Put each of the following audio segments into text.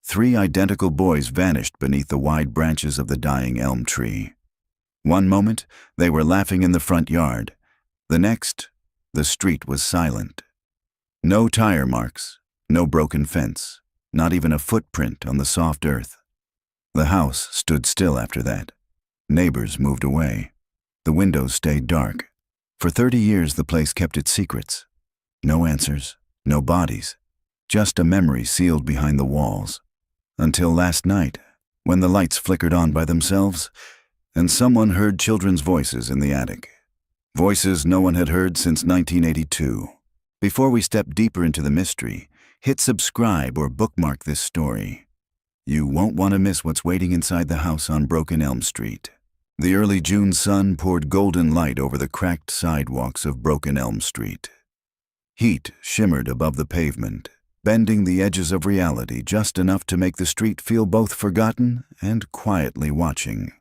3 identical boys vanished beneath the wide branches of the dying elm tree. One moment, they were laughing in the front yard. The next, the street was silent. No tire marks, no broken fence, not even a footprint on the soft earth. The house stood still after that. Neighbors moved away. The windows stayed dark. For 30 years the place kept its secrets. No answers, no bodies, just a memory sealed behind the walls. Until last night, when the lights flickered on by themselves, and someone heard children's voices in the attic. Voices no one had heard since 1982. Before we step deeper into the mystery, hit subscribe or bookmark this story. You won't want to miss what's waiting inside the house on Broken Elm Street. The early June sun poured golden light over the cracked sidewalks of Broken Elm Street. Heat shimmered above the pavement, bending the edges of reality just enough to make the street feel both forgotten and quietly watching.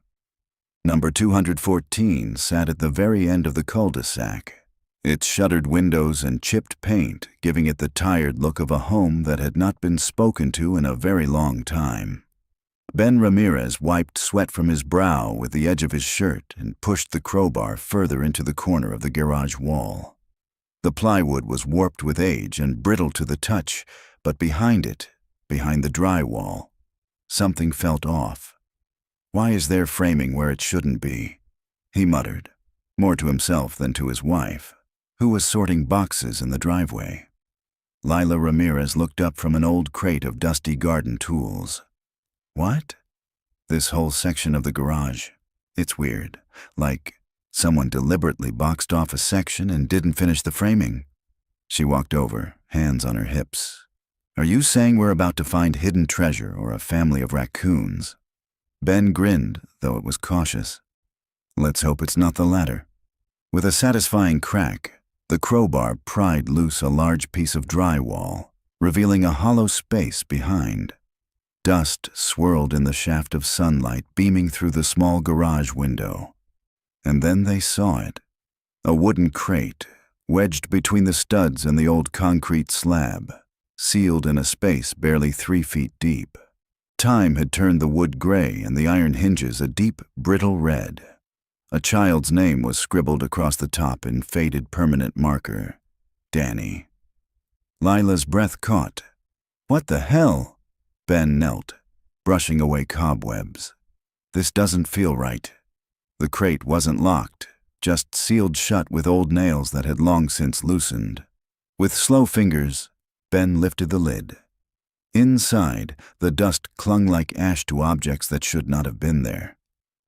Number 214 sat at the very end of the cul-de-sac, its shuttered windows and chipped paint giving it the tired look of a home that had not been spoken to in a very long time. Ben Ramirez wiped sweat from his brow with the edge of his shirt and pushed the crowbar further into the corner of the garage wall. The plywood was warped with age and brittle to the touch, but behind it, behind the drywall, something felt off. Why is there framing where it shouldn't be? He muttered, more to himself than to his wife, who was sorting boxes in the driveway. Lila Ramirez looked up from an old crate of dusty garden tools. What? This whole section of the garage. It's weird, like someone deliberately boxed off a section and didn't finish the framing. She walked over, hands on her hips. Are you saying we're about to find hidden treasure or a family of raccoons? Ben grinned, though it was cautious. Let's hope it's not the latter. With a satisfying crack, the crowbar pried loose a large piece of drywall, revealing a hollow space behind. Dust swirled in the shaft of sunlight beaming through the small garage window. And then they saw it. A wooden crate, wedged between the studs and the old concrete slab, sealed in a space barely 3 feet deep. Time had turned the wood gray and the iron hinges a deep, brittle red. A child's name was scribbled across the top in faded permanent marker. Danny. Lila's breath caught. What the hell? Ben knelt, brushing away cobwebs. This doesn't feel right. The crate wasn't locked, just sealed shut with old nails that had long since loosened. With slow fingers, Ben lifted the lid. Inside, the dust clung like ash to objects that should not have been there.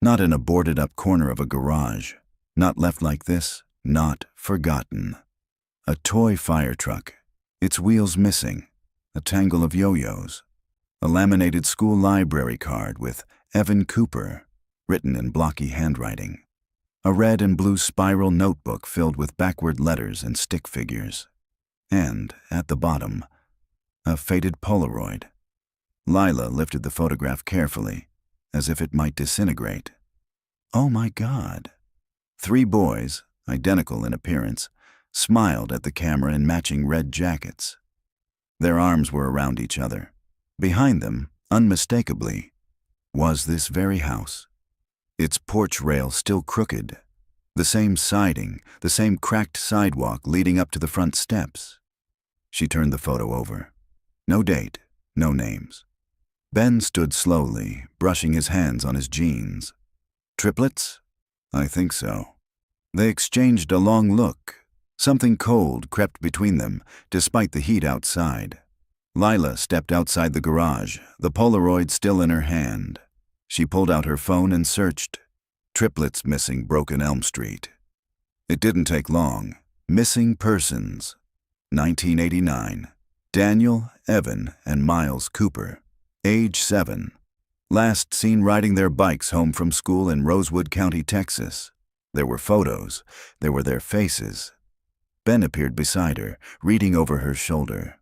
Not in a boarded-up corner of a garage. Not left like this, not forgotten. A toy fire truck, its wheels missing, a tangle of yo-yos. A laminated school library card with Evan Cooper, written in blocky handwriting. A red and blue spiral notebook filled with backward letters and stick figures. And, at the bottom, a faded Polaroid. Lila lifted the photograph carefully, as if it might disintegrate. Oh my God. 3 boys, identical in appearance, smiled at the camera in matching red jackets. Their arms were around each other. Behind them, unmistakably, was this very house. Its porch rail still crooked. The same siding, the same cracked sidewalk leading up to the front steps. She turned the photo over. No date, no names. Ben stood slowly, brushing his hands on his jeans. Triplets? I think so. They exchanged a long look. Something cold crept between them, despite the heat outside. Lila stepped outside the garage, the Polaroid still in her hand. She pulled out her phone and searched. Triplets missing Broken Elm Street. It didn't take long. Missing persons. 1989. Daniel, Evan, and Miles Cooper. Age 7. Last seen riding their bikes home from school in Rosewood County, Texas. There were photos. There were their faces. Ben appeared beside her, reading over her shoulder.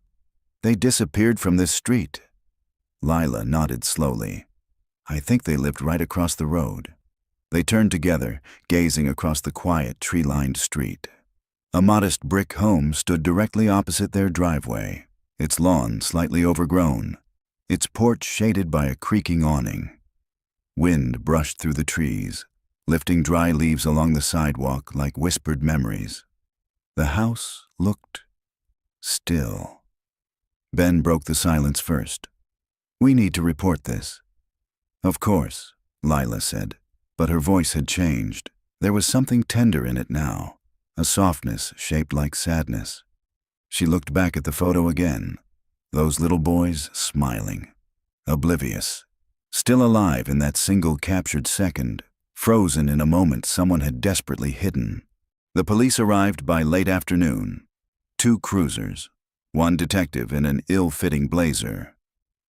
They disappeared from this street. Lila nodded slowly. I think they lived right across the road. They turned together, gazing across the quiet, tree-lined street. A modest brick home stood directly opposite their driveway, its lawn slightly overgrown. its porch shaded by a creaking awning. Wind brushed through the trees, lifting dry leaves along the sidewalk like whispered memories. The house looked still. Ben broke the silence first. "We need to report this." "Of course," Lila said, but her voice had changed. There was something tender in it now, a softness shaped like sadness. She looked back at the photo again, those little boys smiling, oblivious, still alive in that single captured second, frozen in a moment someone had desperately hidden. The police arrived by late afternoon. 2 cruisers, 1 detective in an ill-fitting blazer.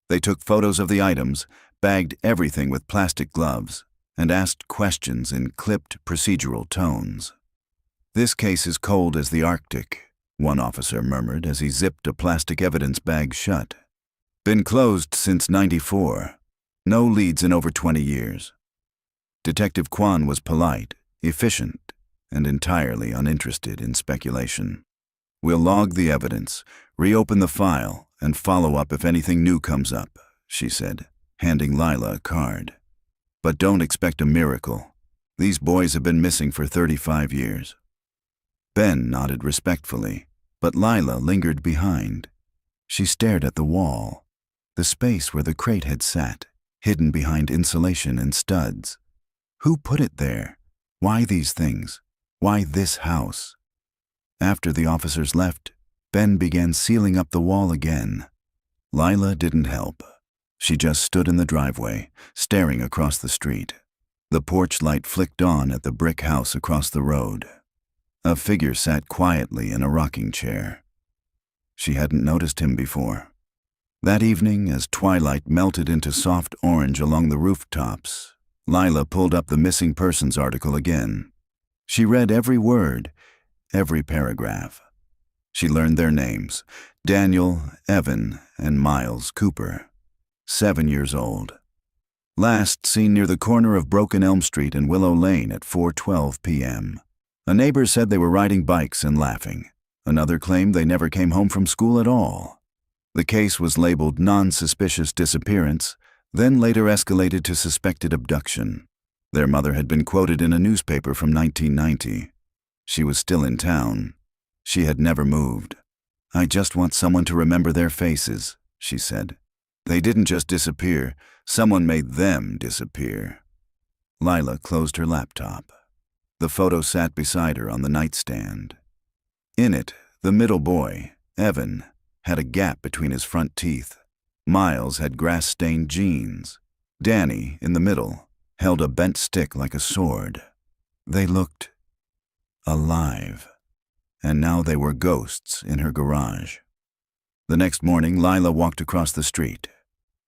They took photos of the items, bagged everything with plastic gloves, and asked questions in clipped, procedural tones. "This case is cold as the Arctic," one officer murmured as he zipped a plastic evidence bag shut. "Been closed since '94. No leads in over 20 years. Detective Kwan was polite, efficient, and entirely uninterested in speculation. "We'll log the evidence, reopen the file, and follow up if anything new comes up," she said, handing Lila a card. "But don't expect a miracle. These boys have been missing for 35 years. Ben nodded respectfully, but Lila lingered behind. She stared at the wall, the space where the crate had sat, hidden behind insulation and studs. Who put it there? Why these things? Why this house? After the officers left, Ben began sealing up the wall again. Lila didn't help. She just stood in the driveway, staring across the street. The porch light flicked on at the brick house across the road. A figure sat quietly in a rocking chair. She hadn't noticed him before. That evening, as twilight melted into soft orange along the rooftops, Lila pulled up the missing persons article again. She read every word, every paragraph. She learned their names: Daniel, Evan, and Miles Cooper. 7 years old. Last seen near the corner of Broken Elm Street and Willow Lane at 4:12 p.m. A neighbor said they were riding bikes and laughing. Another claimed they never came home from school at all. The case was labeled non-suspicious disappearance, then later escalated to suspected abduction. Their mother had been quoted in a newspaper from 1990. She was still in town. She had never moved. "I just want someone to remember their faces," she said. "They didn't just disappear. Someone made them disappear." Lila closed her laptop. The photo sat beside her on the nightstand. In it, the middle boy, Evan, had a gap between his front teeth. Miles had grass-stained jeans. Danny, in the middle, held a bent stick like a sword. They looked alive, and now they were ghosts in her garage. The next morning, Lila walked across the street.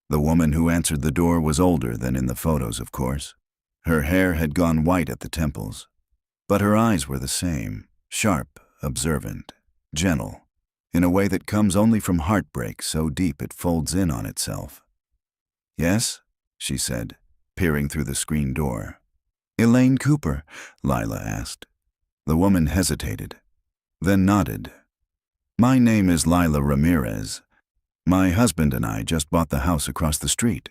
The woman who answered the door was older than in the photos, of course. Her hair had gone white at the temples, but her eyes were the same, sharp, observant, gentle, in a way that comes only from heartbreak so deep it folds in on itself. "Yes?" she said, peering through the screen door. "Elaine Cooper?" Lila asked. The woman hesitated, then nodded. "My name is Lila Ramirez. My husband and I just bought the house across the street."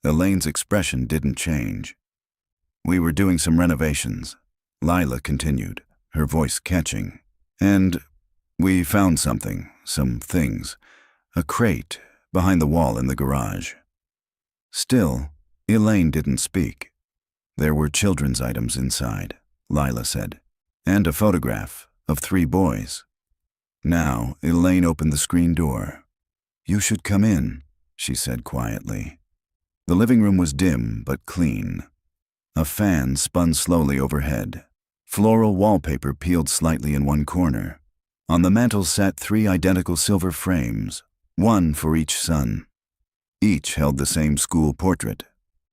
Elaine's expression didn't change. "We were doing some renovations," Lila continued, her voice catching. "And we found something, some things, a crate behind the wall in the garage." Still, Elaine didn't speak. "There were children's items inside," Lila said, "and a photograph of 3 boys." Now, Elaine opened the screen door. "You should come in," she said quietly. The living room was dim but clean. A fan spun slowly overhead. Floral wallpaper peeled slightly in one corner. On the mantel sat 3 identical silver frames, one for each son. Each held the same school portrait.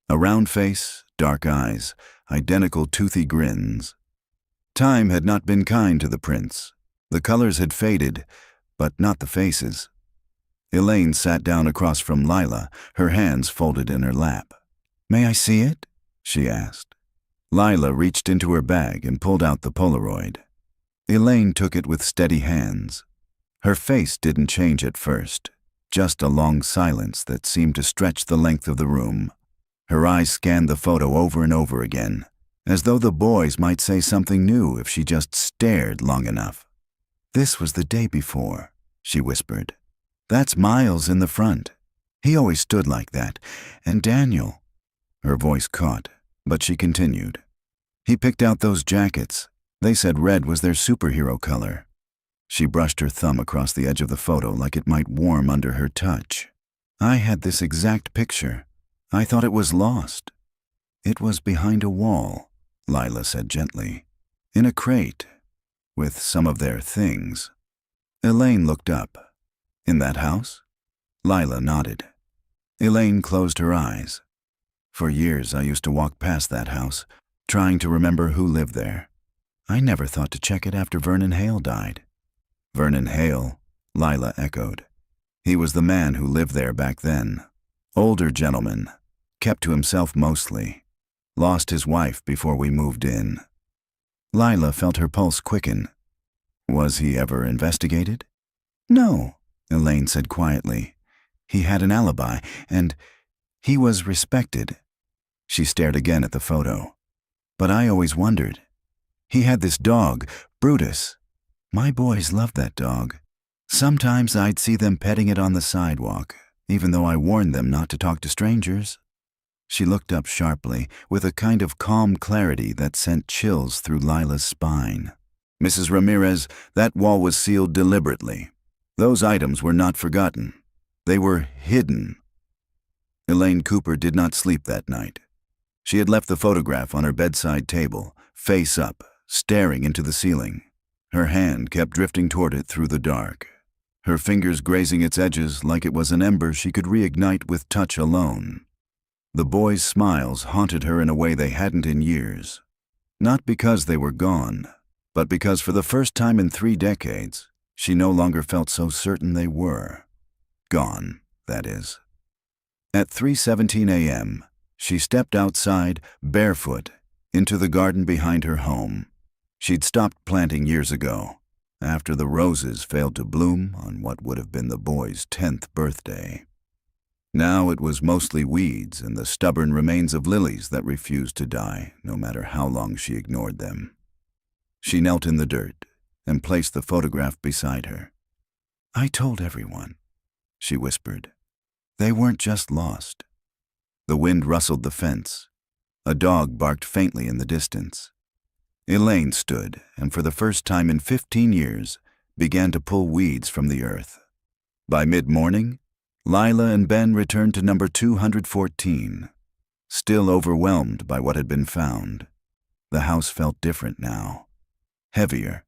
A round face, dark eyes, identical toothy grins. Time had not been kind to the prince. The colors had faded, but not the faces. Elaine sat down across from Lila, her hands folded in her lap. "May I see it?" she asked. Lila reached into her bag and pulled out the Polaroid. Elaine took it with steady hands. Her face didn't change at first, just a long silence that seemed to stretch the length of the room. Her eyes scanned the photo over and over again, as though the boys might say something new if she just stared long enough. "This was the day before," she whispered. "That's Miles in the front. He always stood like that. And Daniel." Her voice caught, but she continued. "He picked out those jackets. They said red was their superhero color." She brushed her thumb across the edge of the photo like it might warm under her touch. "I had this exact picture. I thought it was lost." "It was behind a wall," Lila said gently. "In a crate, with some of their things." Elaine looked up. "In that house?" Lila nodded. Elaine closed her eyes. "For years I used to walk past that house, trying to remember who lived there. I never thought to check it after Vernon Hale died." "Vernon Hale," Lila echoed. "He was the man who lived there back then. Older gentleman, kept to himself mostly. Lost his wife before we moved in." Lila felt her pulse quicken. "Was he ever investigated?" "No," Elaine said quietly. "He had an alibi, and he was respected." She stared again at the photo. "But I always wondered. He had this dog, Brutus. My boys loved that dog. Sometimes I'd see them petting it on the sidewalk, even though I warned them not to talk to strangers." She looked up sharply, with a kind of calm clarity that sent chills through Lila's spine. "Mrs. Ramirez, that wall was sealed deliberately. Those items were not forgotten. They were hidden." Elaine Cooper did not sleep that night. She had left the photograph on her bedside table, face up, staring into the ceiling. Her hand kept drifting toward it through the dark, her fingers grazing its edges like it was an ember she could reignite with touch alone. The boys' smiles haunted her in a way they hadn't in years. Not because they were gone, but because for the first time in 3 decades, she no longer felt so certain they were. Gone, that is. At 3:17 a.m., she stepped outside, barefoot, into the garden behind her home. She'd stopped planting years ago, after the roses failed to bloom on what would have been the boy's 10th birthday. Now it was mostly weeds and the stubborn remains of lilies that refused to die, no matter how long she ignored them. She knelt in the dirt and placed the photograph beside her. "I told everyone," she whispered. "They weren't just lost." The wind rustled the fence. A dog barked faintly in the distance. Elaine stood, and for the first time in 15 years, began to pull weeds from the earth. By mid-morning, Lila and Ben returned to number 214, still overwhelmed by what had been found. The house felt different now, heavier.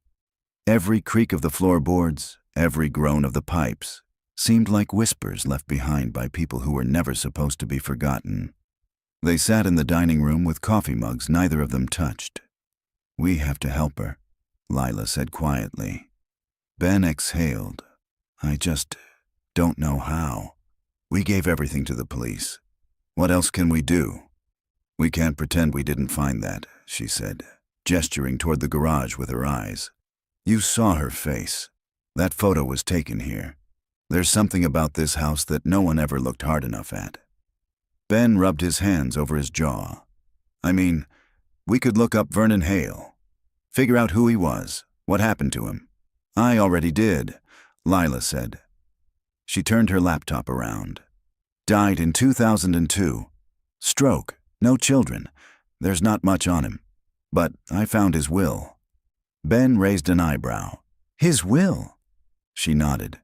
Every creak of the floorboards, every groan of the pipes, seemed like whispers left behind by people who were never supposed to be forgotten. They sat in the dining room with coffee mugs neither of them touched. "We have to help her," Lila said quietly. Ben exhaled. "I just don't know how. We gave everything to the police. What else can we do?" "We can't pretend we didn't find that," she said, gesturing toward the garage with her eyes. "You saw her face. That photo was taken here. There's something about this house that no one ever looked hard enough at." Ben rubbed his hands over his jaw. "I mean, we could look up Vernon Hale. Figure out who he was, what happened to him." "I already did," Lila said. She turned her laptop around. "Died in 2002. Stroke, no children. There's not much on him. But I found his will." Ben raised an eyebrow. "His will?" She nodded.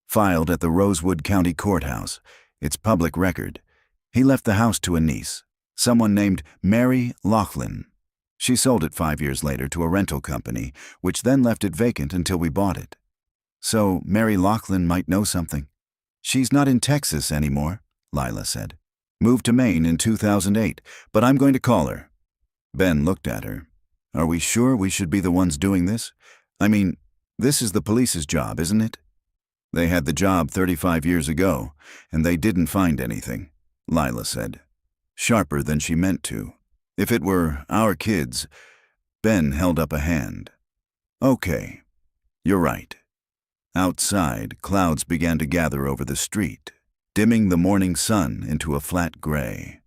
"Filed at the Rosewood County Courthouse. It's public record. He left the house to a niece, someone named Mary Laughlin. She sold it 5 years later to a rental company, which then left it vacant until we bought it. So Mary Laughlin might know something." "She's not in Texas anymore," Lila said. "Moved to Maine in 2008, but I'm going to call her." Ben looked at her. "Are we sure we should be the ones doing this? I mean, this is the police's job, isn't it?" "They had the job 35 years ago, and they didn't find anything," Lila said, sharper than she meant to. "If it were our kids—" Ben held up a hand. "Okay, you're right. Outside, clouds began to gather over the street, dimming the morning sun into a flat gray.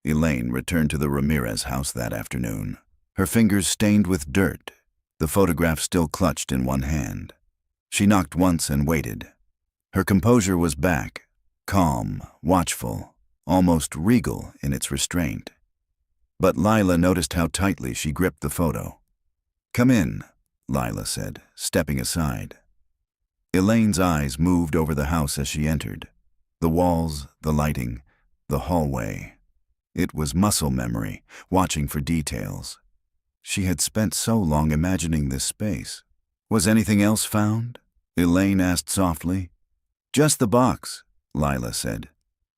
Elaine returned to the Ramirez house that afternoon, her fingers stained with dirt, the photograph still clutched in one hand. She knocked once and waited. Her composure was back, calm, watchful, almost regal in its restraint. But Lila noticed how tightly she gripped the photo. "Come in," Lila said, stepping aside. Elaine's eyes moved over the house as she entered. The walls, the lighting, the hallway. It was muscle memory, watching for details. She had spent so long imagining this space. "Was anything else found?" Elaine asked softly. "Just the box," Lila said.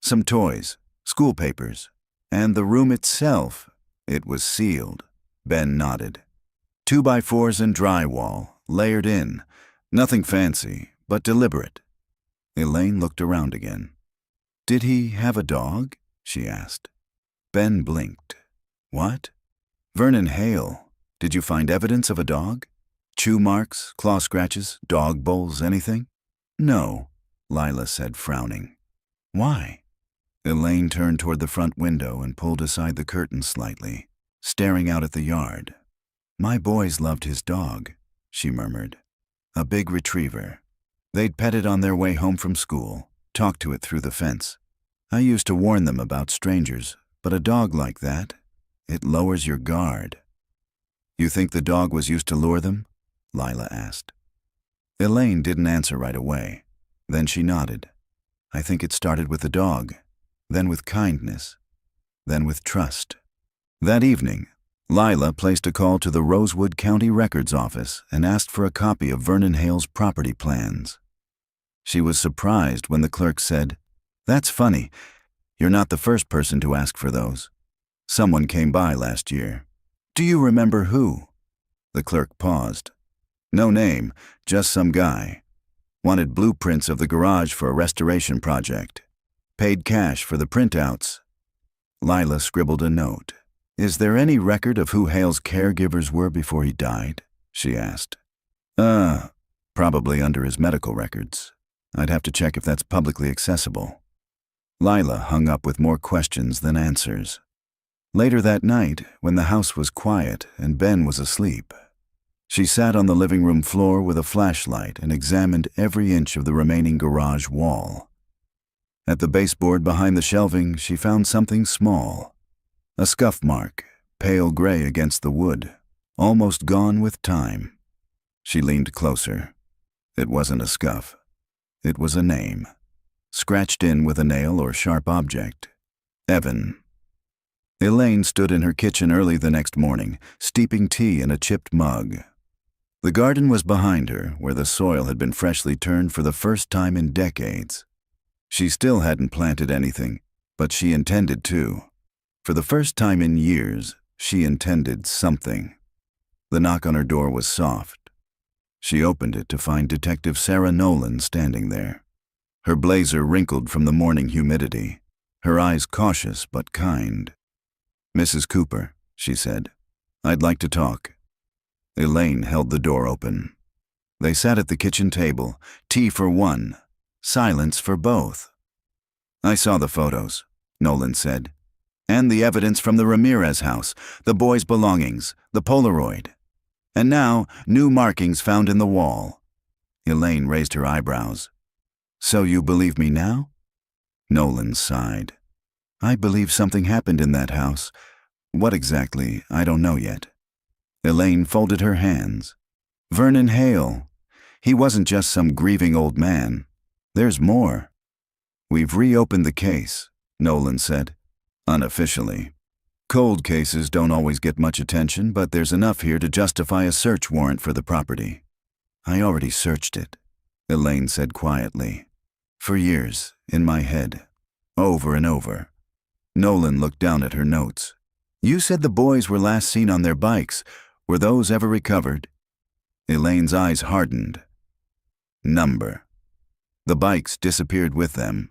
"Some toys, school papers, and the room itself. It was sealed." Ben nodded. 2x4s and drywall, layered in. Nothing fancy, but deliberate. Elaine looked around again. "Did he have a dog?" she asked. Ben blinked. "What?" "Vernon Hale. Did you find evidence of a dog? Chew marks, claw scratches, dog bowls, anything?" "No," Lila said, frowning. "Why?" Elaine turned toward the front window and pulled aside the curtain slightly, staring out at the yard. "My boys loved his dog," she murmured. "A big retriever. They'd pet it on their way home from school, talk to it through the fence. I used to warn them about strangers, but a dog like that, it lowers your guard." "You think the dog was used to lure them?" Lila asked. Elaine didn't answer right away. Then she nodded. "I think it started with the dog, then with kindness, then with trust." That evening, Lila placed a call to the Rosewood County Records Office and asked for a copy of Vernon Hale's property plans. She was surprised when the clerk said, "That's funny. You're not the first person to ask for those. Someone came by last year. Do you remember who?" The clerk paused. "No name, just some guy. Wanted blueprints of the garage for a restoration project. Paid cash for the printouts." Lila scribbled a note. "Is there any record of who Hale's caregivers were before he died?" she asked. Probably under his medical records. I'd have to check if that's publicly accessible." Lila hung up with more questions than answers. Later that night, when the house was quiet and Ben was asleep, she sat on the living room floor with a flashlight and examined every inch of the remaining garage wall. At the baseboard behind the shelving, she found something small. A scuff mark, pale gray against the wood, almost gone with time. She leaned closer. It wasn't a scuff. It was a name, scratched in with a nail or sharp object. Evan. Elaine stood in her kitchen early the next morning, steeping tea in a chipped mug. The garden was behind her, where the soil had been freshly turned for the first time in decades. She still hadn't planted anything, but she intended to. For the first time in years, she intended something. The knock on her door was soft. She opened it to find Detective Sarah Nolan standing there. Her blazer wrinkled from the morning humidity, her eyes cautious but kind. "Mrs. Cooper," she said, "I'd like to talk." Elaine held the door open. They sat at the kitchen table, tea for one, silence for both. "I saw the photos," Nolan said, "and the evidence from the Ramirez house, the boys' belongings, the Polaroid. And now, new markings found in the wall." Elaine raised her eyebrows. "So you believe me now?" Nolan sighed. "I believe something happened in that house. What exactly, I don't know yet." Elaine folded her hands. "Vernon Hale. He wasn't just some grieving old man. There's more." "We've reopened the case," Nolan said, "unofficially. Cold cases don't always get much attention, but there's enough here to justify a search warrant for the property." "I already searched it," Elaine said quietly. "For years, in my head, over and over." Nolan looked down at her notes. "You said the boys were last seen on their bikes. Were those ever recovered?" Elaine's eyes hardened. "Number." "The bikes disappeared with them."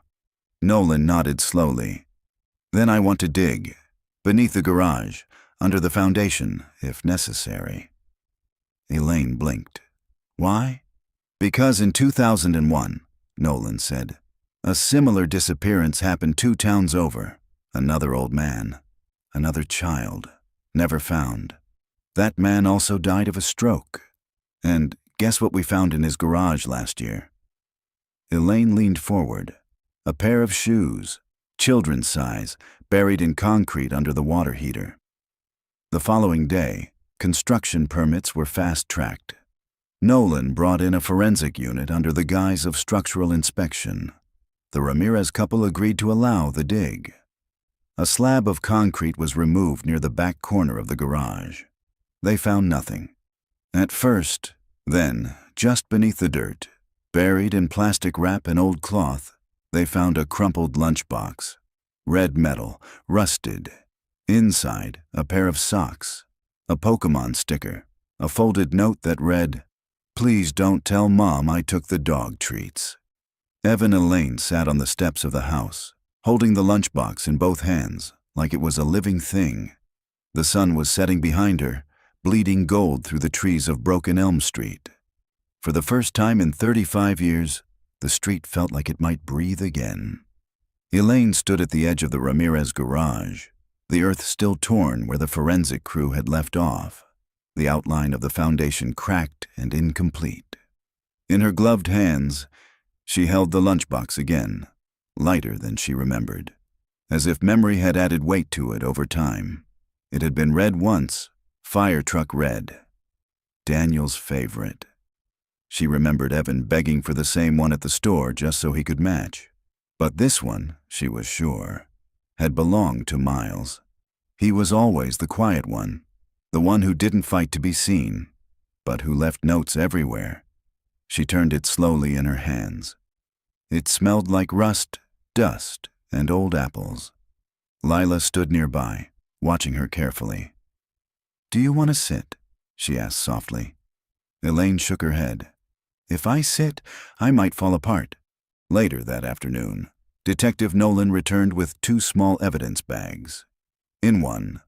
Nolan nodded slowly. "Then I want to dig. Beneath the garage, under the foundation, if necessary." Elaine blinked. "Why?" Because in 2001, Nolan said, a similar disappearance happened 2 towns over. Another old man, another child, never found. That man also died of a stroke. And guess what we found in his garage last year? Elaine leaned forward. A pair of shoes, children's size, buried in concrete under the water heater. The following day, construction permits were fast-tracked. Nolan brought in a forensic unit under the guise of structural inspection. The Ramirez couple agreed to allow the dig. A slab of concrete was removed near the back corner of the garage. They found nothing. At first, then, just beneath the dirt, buried in plastic wrap and old cloth, they found a crumpled lunchbox. Red metal, rusted. Inside, a pair of socks, a Pokemon sticker, a folded note that read, "Please don't tell Mom I took the dog treats." Evan and Elaine sat on the steps of the house, holding the lunchbox in both hands, like it was a living thing. The sun was setting behind her, bleeding gold through the trees of Broken Elm Street. For the first time in 35 years, the street felt like it might breathe again. Elaine stood at the edge of the Ramirez garage, the earth still torn where the forensic crew had left off, the outline of the foundation cracked and incomplete. In her gloved hands, she held the lunchbox again, lighter than she remembered, as if memory had added weight to it over time. It had been red once, fire truck red. Daniel's favorite. She remembered Evan begging for the same one at the store just so he could match. But this one, she was sure, had belonged to Miles. He was always the quiet one, the one who didn't fight to be seen, but who left notes everywhere. She turned it slowly in her hands. It smelled like rust, dust, and old apples. Lila stood nearby, watching her carefully. "Do you want to sit?" she asked softly. Elaine shook her head. "If I sit, I might fall apart." Later that afternoon, Detective Nolan returned with 2 small evidence bags. In one,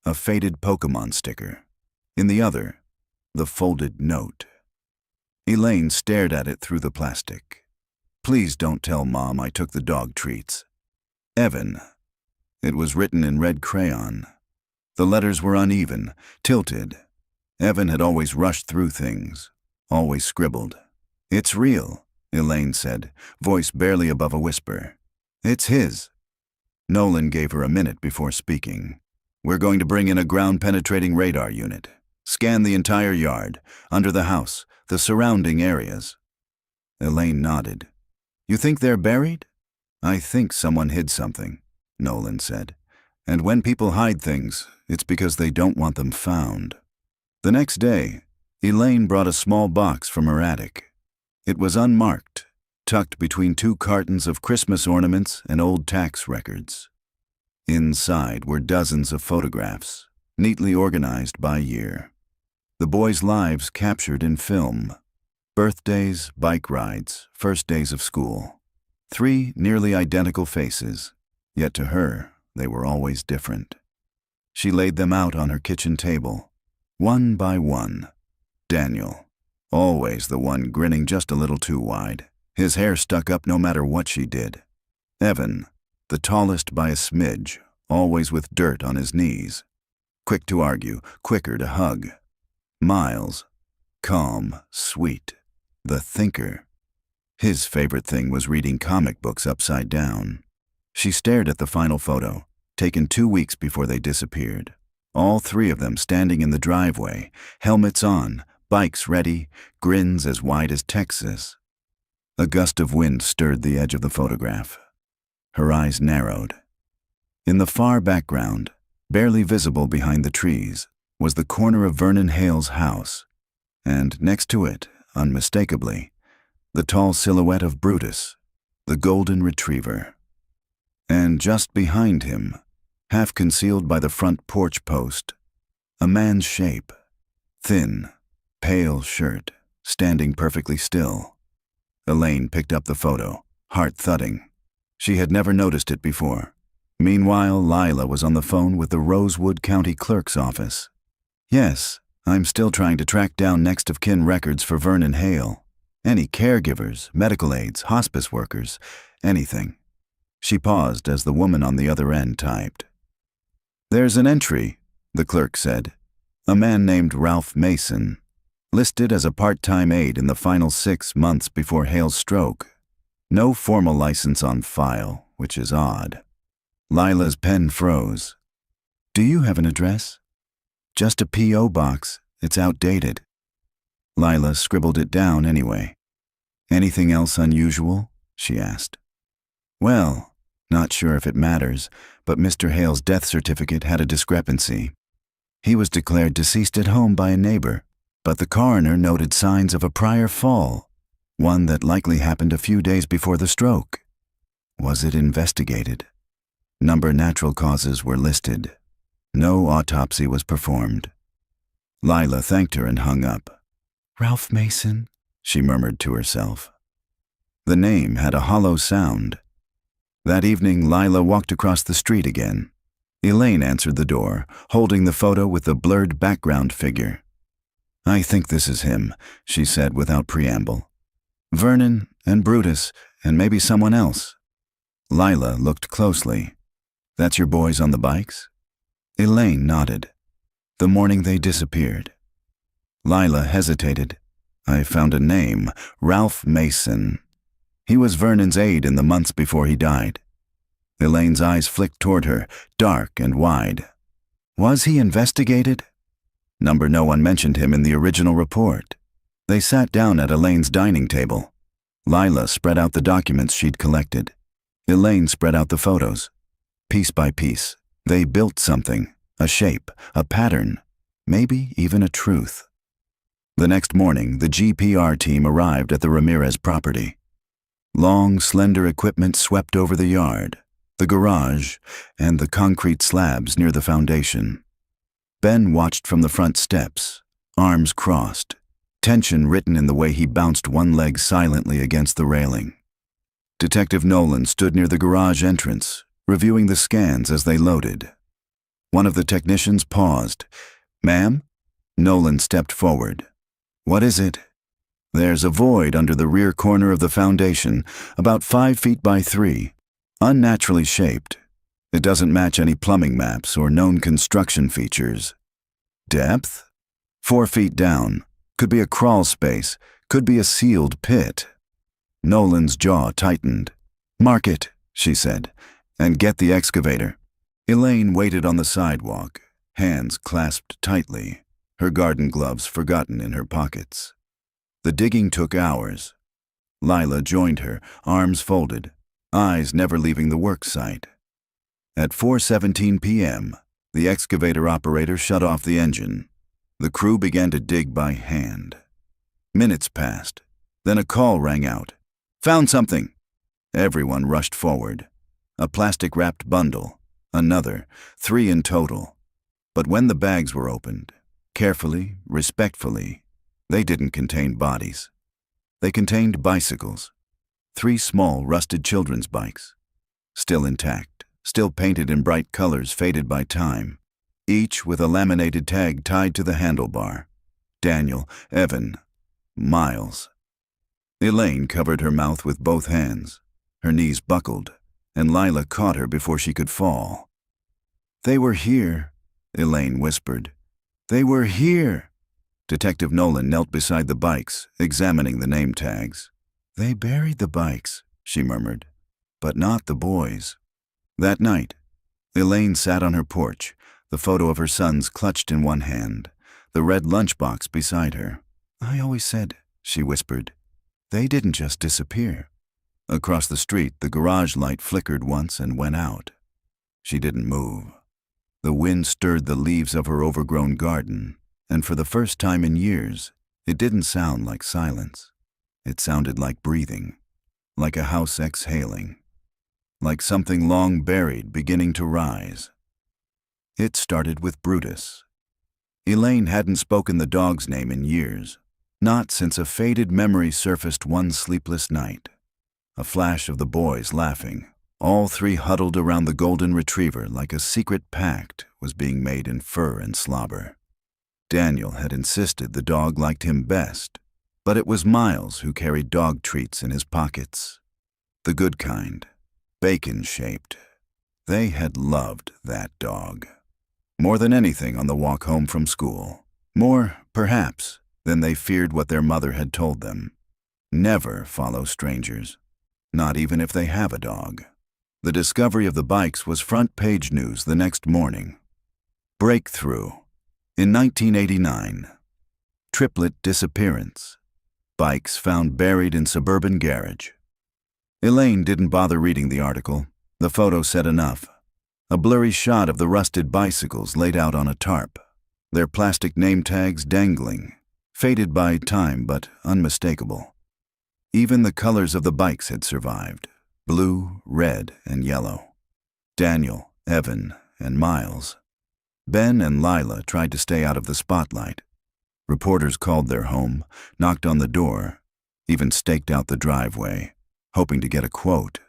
a faded Pokemon sticker. In the other, the folded note. Elaine stared at it through the plastic. "Please don't tell Mom I took the dog treats." Evan. It was written in red crayon. The letters were uneven, tilted. Evan had always rushed through things, always scribbled. "It's real," Elaine said, voice barely above a whisper. "It's his." Nolan gave her a minute before speaking. "We're going to bring in a ground-penetrating radar unit. Scan the entire yard, under the house, the surrounding areas." Elaine nodded. "You think they're buried?" "I think someone hid something," Nolan said. "And when people hide things, it's because they don't want them found." The next day, Elaine brought a small box from her attic. It was unmarked, tucked between 2 cartons of Christmas ornaments and old tax records. Inside were dozens of photographs, neatly organized by year. The boys' lives captured in film. Birthdays, bike rides, first days of school. 3 nearly identical faces, yet to her, they were always different. She laid them out on her kitchen table, one by one. Daniel, always the one grinning just a little too wide, his hair stuck up no matter what she did. Evan, the tallest by a smidge, always with dirt on his knees. Quick to argue, quicker to hug. Miles, calm, sweet, the thinker. His favorite thing was reading comic books upside down. She stared at the final photo, taken 2 weeks before they disappeared. All 3 of them standing in the driveway, helmets on, bikes ready, grins as wide as Texas. A gust of wind stirred the edge of the photograph. Her eyes narrowed. In the far background, barely visible behind the trees, was the corner of Vernon Hale's house, and next to it, unmistakably, the tall silhouette of Brutus, the golden retriever. And just behind him, half concealed by the front porch post, a man's shape, thin, pale shirt, standing perfectly still. Elaine picked up the photo, heart thudding. She had never noticed it before. Meanwhile, Lila was on the phone with the Rosewood County Clerk's office. "Yes, I'm still trying to track down next of kin records for Vernon Hale." Any caregivers, medical aides, hospice workers, anything. She paused as the woman on the other end typed. "There's an entry," the clerk said. "A man named Ralph Mason, listed as a part-time aide in the final 6 months before Hale's stroke. No formal license on file, which is odd." Lila's pen froze. "Do you have an address?" "Just a P.O. box. It's outdated." Lila scribbled it down anyway. "Anything else unusual?" she asked. "Well, not sure if it matters, but Mr. Hale's death certificate had a discrepancy. He was declared deceased at home by a neighbor, but the coroner noted signs of a prior fall, one that likely happened a few days before the stroke. Was it investigated? Number natural causes were listed. No autopsy was performed." Lila thanked her and hung up. "Ralph Mason," she murmured to herself. The name had a hollow sound. That evening, Lila walked across the street again. Elaine answered the door, holding the photo with the blurred background figure. "I think this is him," she said without preamble. "Vernon and Brutus and maybe someone else." Lila looked closely. "That's your boys on the bikes?" Elaine nodded. "The morning they disappeared." Lila hesitated. "I found a name, Ralph Mason. He was Vernon's aide in the months before he died." Elaine's eyes flicked toward her, dark and wide. "Was he investigated?" No one mentioned him in the original report. They sat down at Elaine's dining table. Lila spread out the documents she'd collected. Elaine spread out the photos. Piece by piece, they built something, a shape, a pattern, maybe even a truth. The next morning, the GPR team arrived at the Ramirez property. Long, slender equipment swept over the yard, the garage, and the concrete slabs near the foundation. Ben watched from the front steps, arms crossed, tension written in the way he bounced one leg silently against the railing. Detective Nolan stood near the garage entrance, reviewing the scans as they loaded. One of the technicians paused. "Ma'am?" Nolan stepped forward. "What is it?" "There's a void under the rear corner of the foundation, about 5 feet by 3. Unnaturally shaped. It doesn't match any plumbing maps or known construction features." "Depth?" 4 feet down. Could be a crawl space. Could be a sealed pit. Nolan's jaw tightened. "Mark it," she said, "and get the excavator." Elaine waited on the sidewalk, hands clasped tightly, her garden gloves forgotten in her pockets. The digging took hours. Lila joined her, arms folded, eyes never leaving the work site. At 4:17 p.m., the excavator operator shut off the engine. The crew began to dig by hand. Minutes passed. Then a call rang out. "Found something!" Everyone rushed forward. A plastic-wrapped bundle. Another. 3 in total. But when the bags were opened, carefully, respectfully, they didn't contain bodies. They contained bicycles. 3 small, rusted children's bikes. Still intact, still painted in bright colors faded by time, each with a laminated tag tied to the handlebar. Daniel, Evan, Miles. Elaine covered her mouth with both hands. Her knees buckled, and Lila caught her before she could fall. "They were here," Elaine whispered. "They were here." Detective Nolan knelt beside the bikes, examining the name tags. "They buried the bikes," she murmured, "but not the boys." That night, Elaine sat on her porch, the photo of her sons clutched in one hand, the red lunchbox beside her. "I always said," she whispered, "they didn't just disappear." Across the street, the garage light flickered once and went out. She didn't move. The wind stirred the leaves of her overgrown garden, and for the first time in years, it didn't sound like silence. It sounded like breathing, like a house exhaling, like something long buried beginning to rise. It started with Brutus. Elaine hadn't spoken the dog's name in years, not since a faded memory surfaced one sleepless night. A flash of the boys laughing, all 3 huddled around the golden retriever like a secret pact was being made in fur and slobber. Daniel had insisted the dog liked him best. But it was Miles who carried dog treats in his pockets. The good kind, bacon-shaped. They had loved that dog. More than anything on the walk home from school. More, perhaps, than they feared what their mother had told them. Never follow strangers, not even if they have a dog. The discovery of the bikes was front-page news the next morning. Breakthrough. In 1989. Triplet disappearance. Bikes found buried in suburban garage. Elaine didn't bother reading the article. The photo said enough. A blurry shot of the rusted bicycles laid out on a tarp, their plastic name tags dangling, faded by time but unmistakable. Even the colors of the bikes had survived, blue, red, and yellow. Daniel, Evan, and Miles. Ben and Lila tried to stay out of the spotlight. Reporters called their home, knocked on the door, even staked out the driveway, hoping to get a quote.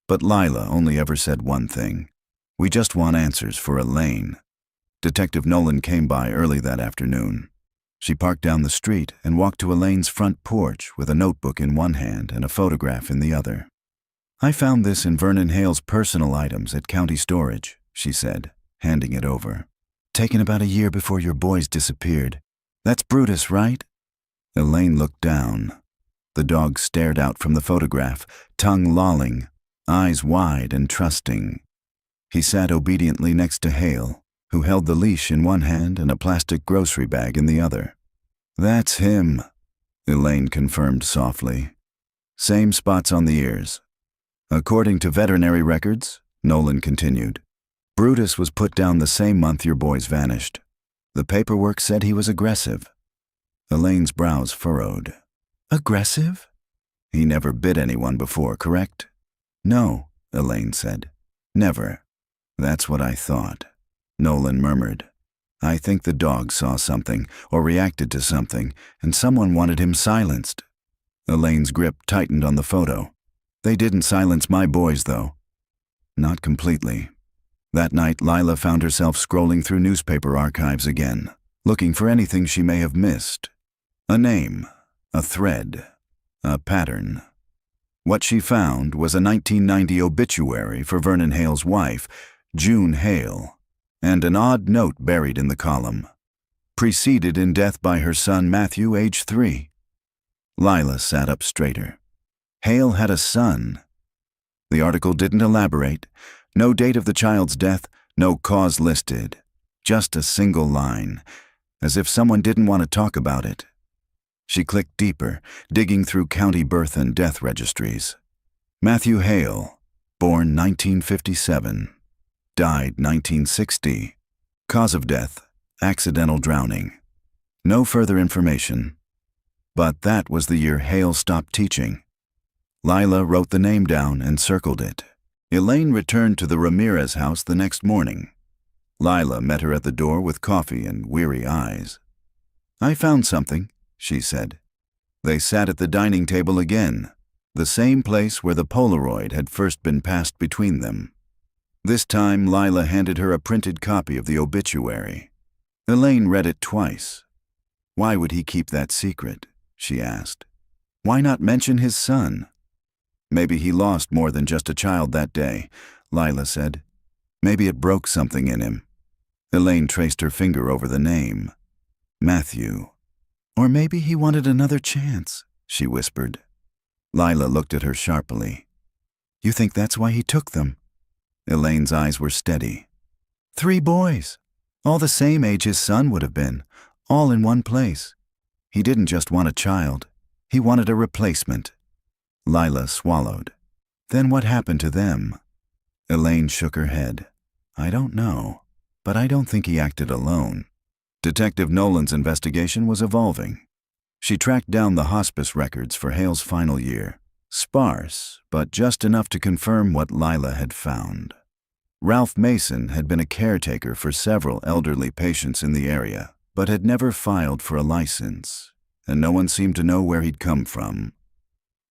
But Lila only ever said one thing: "We just want answers for Elaine." Detective Nolan came by early that afternoon. She parked down the street and walked to Elaine's front porch with a notebook in one hand and a photograph in the other. "I found this in Vernon Hale's personal items at county storage," she said, handing it over. "Taken about a year before your boys disappeared. That's Brutus, right?" Elaine looked down. The dog stared out from the photograph, tongue lolling, eyes wide and trusting. He sat obediently next to Hale, who held the leash in one hand and a plastic grocery bag in the other. "That's him," Elaine confirmed softly. "Same spots on the ears." "According to veterinary records," Nolan continued, "Brutus was put down the same month your boys vanished. The paperwork said he was aggressive." Elaine's brows furrowed. "Aggressive?" "He never bit anyone before, correct?" "No," Elaine said. "Never." "That's what I thought," Nolan murmured. "I think the dog saw something, or reacted to something, and someone wanted him silenced." Elaine's grip tightened on the photo. "They didn't silence my boys, though." "Not completely." That night, Lila found herself scrolling through newspaper archives again, looking for anything she may have missed. A name, a thread, a pattern. What she found was a 1990 obituary for Vernon Hale's wife, June Hale, and an odd note buried in the column. Preceded in death by her son Matthew, age 3. Lila sat up straighter. Hale had a son. The article didn't elaborate. No date of the child's death, no cause listed. Just a single line, as if someone didn't want to talk about it. She clicked deeper, digging through county birth and death registries. Matthew Hale, born 1957. Died 1960. Cause of death, accidental drowning. No further information. But that was the year Hale stopped teaching. Lila wrote the name down and circled it. Elaine returned to the Ramirez house the next morning. Lila met her at the door with coffee and weary eyes. "I found something," she said. They sat at the dining table again, the same place where the Polaroid had first been passed between them. This time, Lila handed her a printed copy of the obituary. Elaine read it twice. Why would he keep that secret? She asked. Why not mention his son? Maybe he lost more than just a child that day, Lila said. Maybe it broke something in him. Elaine traced her finger over the name. Matthew. Or maybe he wanted another chance, she whispered. Lila looked at her sharply. You think that's why he took them? Elaine's eyes were steady. 3 boys, all the same age his son would have been, all in one place. He didn't just want a child, he wanted a replacement. Lila swallowed. Then what happened to them? Elaine shook her head. I don't know, but I don't think he acted alone. Detective Nolan's investigation was evolving. She tracked down the hospice records for Hale's final year. Sparse, but just enough to confirm what Lila had found. Ralph Mason had been a caretaker for several elderly patients in the area, but had never filed for a license, and no one seemed to know where he'd come from.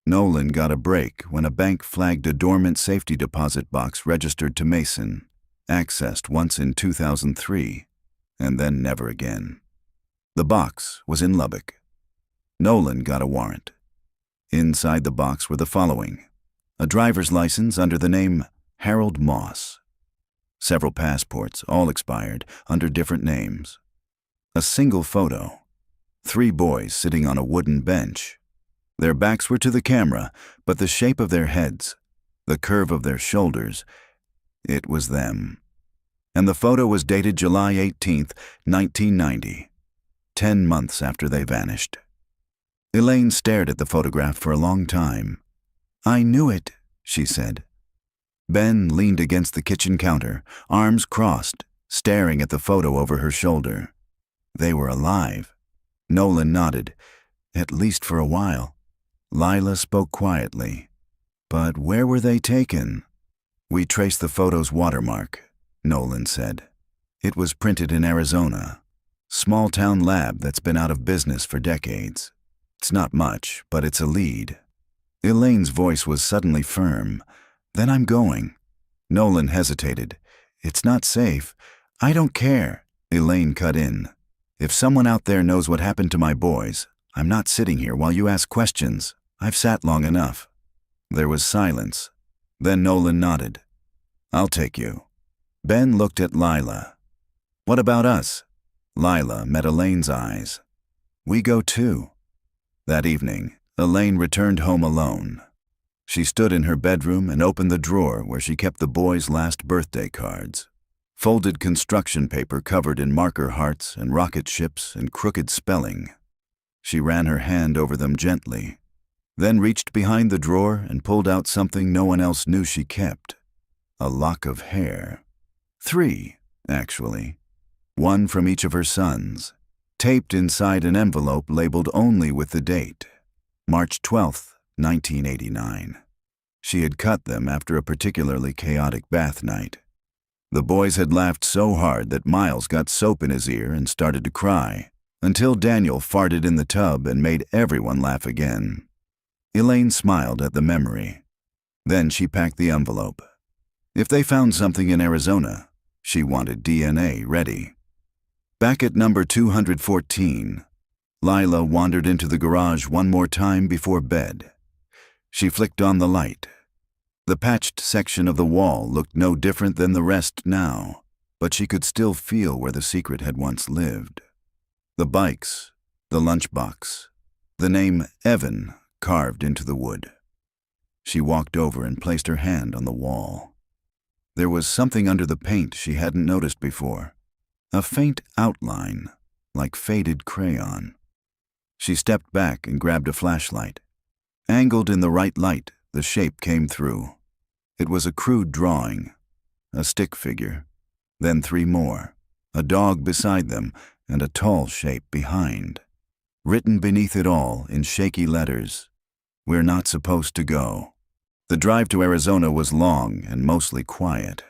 Nolan got a break when a bank flagged a dormant safety deposit box registered to Mason, accessed once in 2003, and then never again. The box was in Lubbock. Nolan got a warrant. Inside the box were the following: a driver's license under the name Harold Moss, several passports, all expired, under different names, a single photo, 3 boys sitting on a wooden bench. Their backs were to the camera, but the shape of their heads, the curve of their shoulders, it was them. And the photo was dated July 18th, 1990, 10 months after they vanished. Elaine stared at the photograph for a long time. "I knew it," she said. Ben leaned against the kitchen counter, arms crossed, staring at the photo over her shoulder. They were alive. Nolan nodded, at least for a while. Lila spoke quietly. "But where were they taken?" "We traced the photo's watermark," Nolan said. "It was printed in Arizona. Small-town lab that's been out of business for decades. It's not much, but it's a lead." Elaine's voice was suddenly firm. "Then I'm going." Nolan hesitated. "It's not safe." "I don't care," Elaine cut in. "If someone out there knows what happened to my boys, I'm not sitting here while you ask questions. I've sat long enough." There was silence. Then Nolan nodded. "I'll take you." Ben looked at Lila. "What about us?" Lila met Elaine's eyes. "We go too." That evening, Elaine returned home alone. She stood in her bedroom and opened the drawer where she kept the boys' last birthday cards. Folded construction paper covered in marker hearts and rocket ships and crooked spelling. She ran her hand over them gently, then reached behind the drawer and pulled out something no one else knew she kept: a lock of hair. 3, actually. 1 from each of her sons, taped inside an envelope labeled only with the date, March 12th, 1989. She had cut them after a particularly chaotic bath night. The boys had laughed so hard that Miles got soap in his ear and started to cry, until Daniel farted in the tub and made everyone laugh again. Elaine smiled at the memory. Then she packed the envelope. If they found something in Arizona, she wanted DNA ready. Back at number 214, Lila wandered into the garage one more time before bed. She flicked on the light. The patched section of the wall looked no different than the rest now, but she could still feel where the secret had once lived. The bikes, the lunchbox, the name Evan carved into the wood. She walked over and placed her hand on the wall. There was something under the paint she hadn't noticed before, a faint outline, like faded crayon. She stepped back and grabbed a flashlight. Angled in the right light, the shape came through. It was a crude drawing, a stick figure, then 3 more, a dog beside them and a tall shape behind. Written beneath it all in shaky letters, "We're not supposed to go." The drive to Arizona was long and mostly quiet.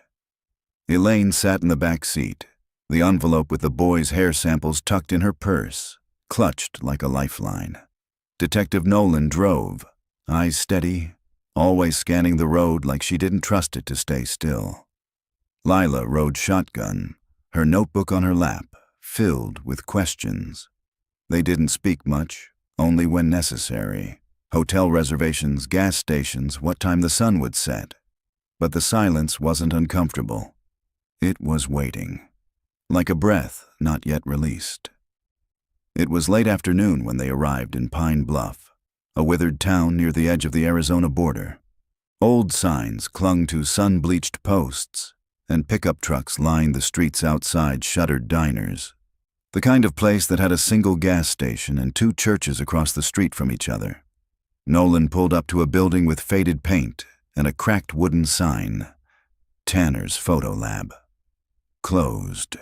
Elaine sat in the back seat, the envelope with the boys' hair samples tucked in her purse, clutched like a lifeline. Detective Nolan drove, eyes steady, always scanning the road like she didn't trust it to stay still. Lila rode shotgun, her notebook on her lap, filled with questions. They didn't speak much, only when necessary. Hotel reservations, gas stations, what time the sun would set. But the silence wasn't uncomfortable. It was waiting, like a breath not yet released. It was late afternoon when they arrived in Pine Bluff, a withered town near the edge of the Arizona border. Old signs clung to sun-bleached posts, and pickup trucks lined the streets outside shuttered diners. The kind of place that had a single gas station and 2 churches across the street from each other. Nolan pulled up to a building with faded paint and a cracked wooden sign, Tanner's Photo Lab. Closed.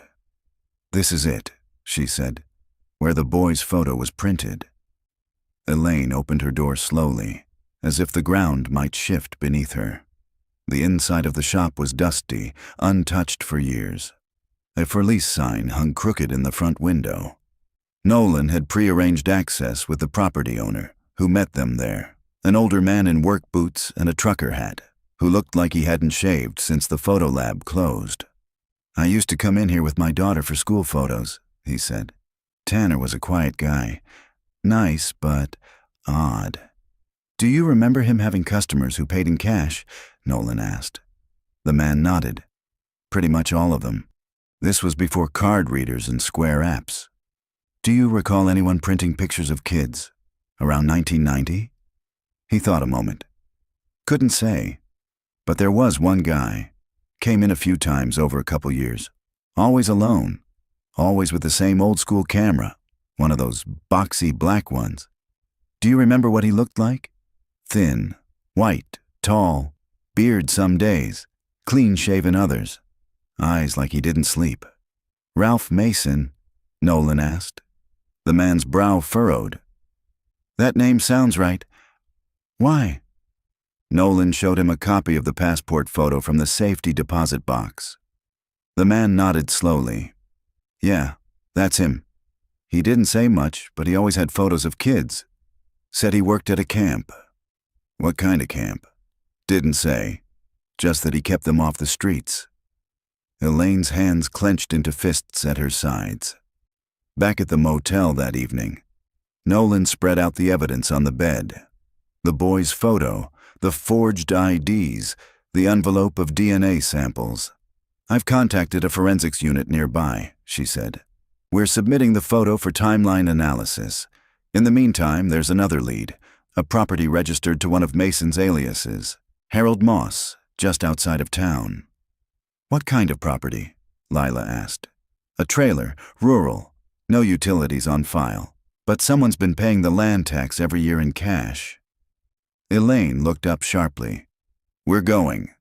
"This is it," she said, "where the boy's photo was printed." Elaine opened her door slowly, as if the ground might shift beneath her. The inside of the shop was dusty, untouched for years. A for lease sign hung crooked in the front window. Nolan had prearranged access with the property owner, who met them there, an older man in work boots and a trucker hat, who looked like he hadn't shaved since the photo lab closed. "I used to come in here with my daughter for school photos," he said. "Tanner was a quiet guy. Nice, but odd. Do you remember him having customers who paid in cash? Nolan asked. The man nodded. Pretty much all of them. This was before card readers and Square apps. Do you recall anyone printing pictures of kids? Around 1990? He thought a moment. Couldn't say. But there was one guy. Came in a few times over a couple years. Always alone. Always with the same old-school camera. One of those boxy black ones. Do you remember what he looked like? Thin, white, tall, beard some days, clean-shaven others. Eyes like he didn't sleep. Ralph Mason? Nolan asked. The man's brow furrowed. That name sounds right. Why? Nolan showed him a copy of the passport photo from the safety deposit box. The man nodded slowly. Yeah, that's him. He didn't say much, but he always had photos of kids. Said he worked at a camp. What kind of camp? Didn't say. Just that he kept them off the streets. Elaine's hands clenched into fists at her sides. Back at the motel that evening, Nolan spread out the evidence on the bed. The boy's photo, the forged IDs, the envelope of DNA samples. I've contacted a forensics unit nearby, she said. We're submitting the photo for timeline analysis. In the meantime, there's another lead, a property registered to one of Mason's aliases, Harold Moss, just outside of town. What kind of property? Lila asked. A trailer, rural, no utilities on file, but someone's been paying the land tax every year in cash. Elaine looked up sharply. We're going.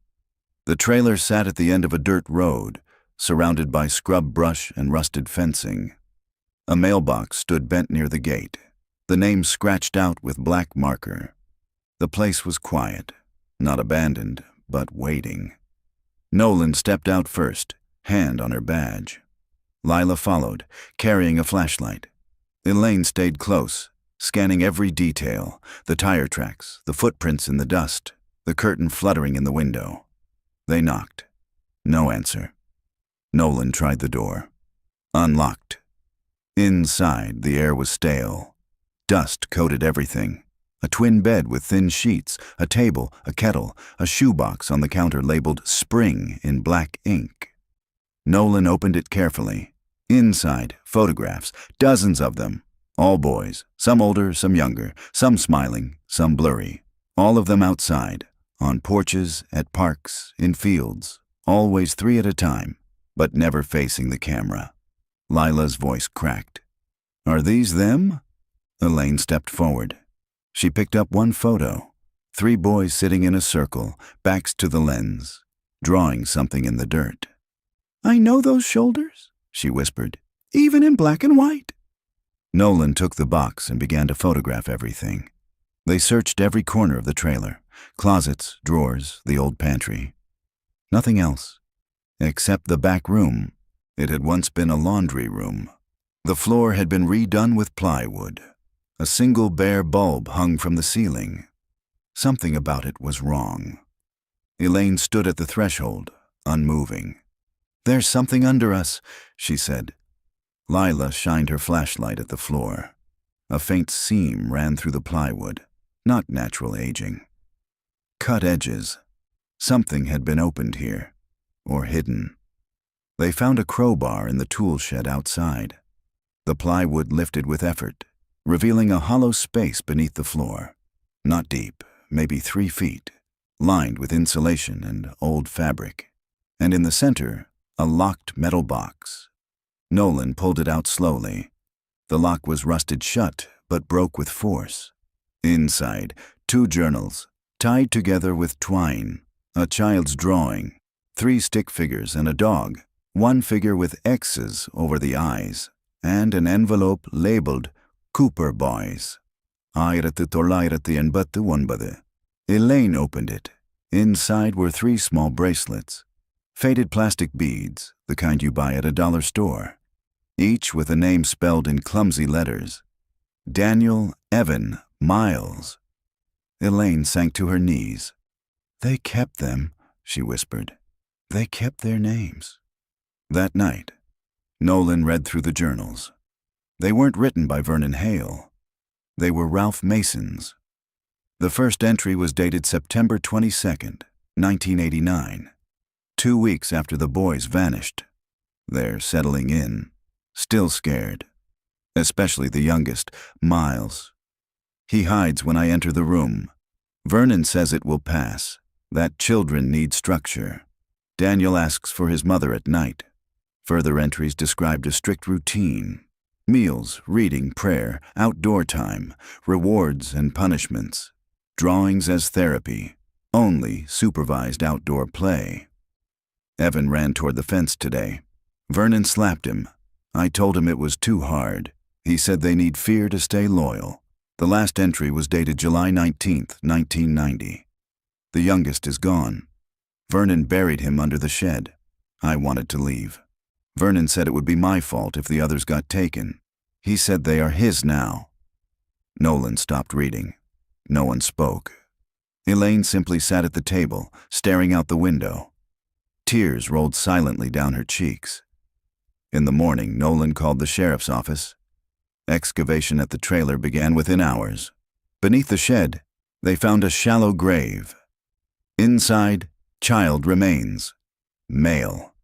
The trailer sat at the end of a dirt road, surrounded by scrub brush and rusted fencing. A mailbox stood bent near the gate, the name scratched out with black marker. The place was quiet, not abandoned, but waiting. Nolan stepped out first, hand on her badge. Lila followed, carrying a flashlight. Elaine stayed close, scanning every detail, the tire tracks, the footprints in the dust, the curtain fluttering in the window. They knocked. No answer. Nolan tried the door. Unlocked. Inside, the air was stale. Dust coated everything. A twin bed with thin sheets, a table, a kettle, a shoebox on the counter labeled Spring in black ink. Nolan opened it carefully. Inside, photographs, dozens of them. All boys, some older, some younger, some smiling, some blurry. All of them outside, on porches, at parks, in fields, always 3 at a time, but never facing the camera. Lila's voice cracked. Are these them? Elaine stepped forward. She picked up one photo. 3 boys sitting in a circle, backs to the lens, drawing something in the dirt. I know those shoulders, she whispered, even in black and white. Nolan took the box and began to photograph everything. They searched every corner of the trailer, closets, drawers, the old pantry. Nothing else, except the back room. It had once been a laundry room. The floor had been redone with plywood. A single bare bulb hung from the ceiling. Something about it was wrong. Elaine stood at the threshold, unmoving. There's something under us, she said. Lila shined her flashlight at the floor. A faint seam ran through the plywood, not natural aging. Cut edges. Something had been opened here, or hidden. They found a crowbar in the tool shed outside. The plywood lifted with effort, revealing a hollow space beneath the floor. Not deep, maybe 3 feet, lined with insulation and old fabric. And in the center, a locked metal box. Nolan pulled it out slowly. The lock was rusted shut, but broke with force. Inside, 2 journals, tied together with twine, a child's drawing, 3 stick figures and a dog, 1 figure with X's over the eyes, and an envelope labeled Cooper Boys. 1989. Elaine opened it. Inside were 3 small bracelets. Faded plastic beads, the kind you buy at a dollar store. Each with a name spelled in clumsy letters. Daniel Evan Miles. Elaine sank to her knees. They kept them, she whispered. They kept their names. That night, Nolan read through the journals. They weren't written by Vernon Hale. They were Ralph Mason's. The first entry was dated September 22nd, 1989, 2 weeks after the boys vanished. They're settling in, still scared, especially the youngest, Miles. He hides when I enter the room. Vernon says it will pass, that children need structure. Daniel asks for his mother at night. Further entries described a strict routine. Meals, reading, prayer, outdoor time, rewards and punishments. Drawings as therapy, only supervised outdoor play. Evan ran toward the fence today. Vernon slapped him. I told him it was too hard. He said they need fear to stay loyal. The last entry was dated July 19th, 1990. The youngest is gone. Vernon buried him under the shed. I wanted to leave. Vernon said it would be my fault if the others got taken. He said they are his now. Nolan stopped reading. No one spoke. Elaine simply sat at the table, staring out the window. Tears rolled silently down her cheeks. In the morning, Nolan called the sheriff's office. Excavation at the trailer began within hours. Beneath the shed, they found a shallow grave. Inside, child remains. Male.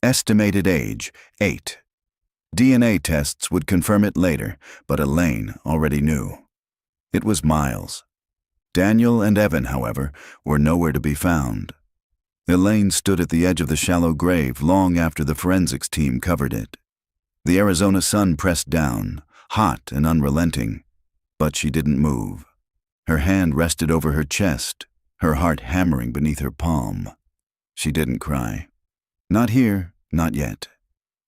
Estimated age, 8. DNA tests would confirm it later, but Elaine already knew. It was Miles. Daniel and Evan, however, were nowhere to be found. Elaine stood at the edge of the shallow grave long after the forensics team covered it. The Arizona sun pressed down, hot and unrelenting, but she didn't move. Her hand rested over her chest, her heart hammering beneath her palm. She didn't cry. Not here, not yet.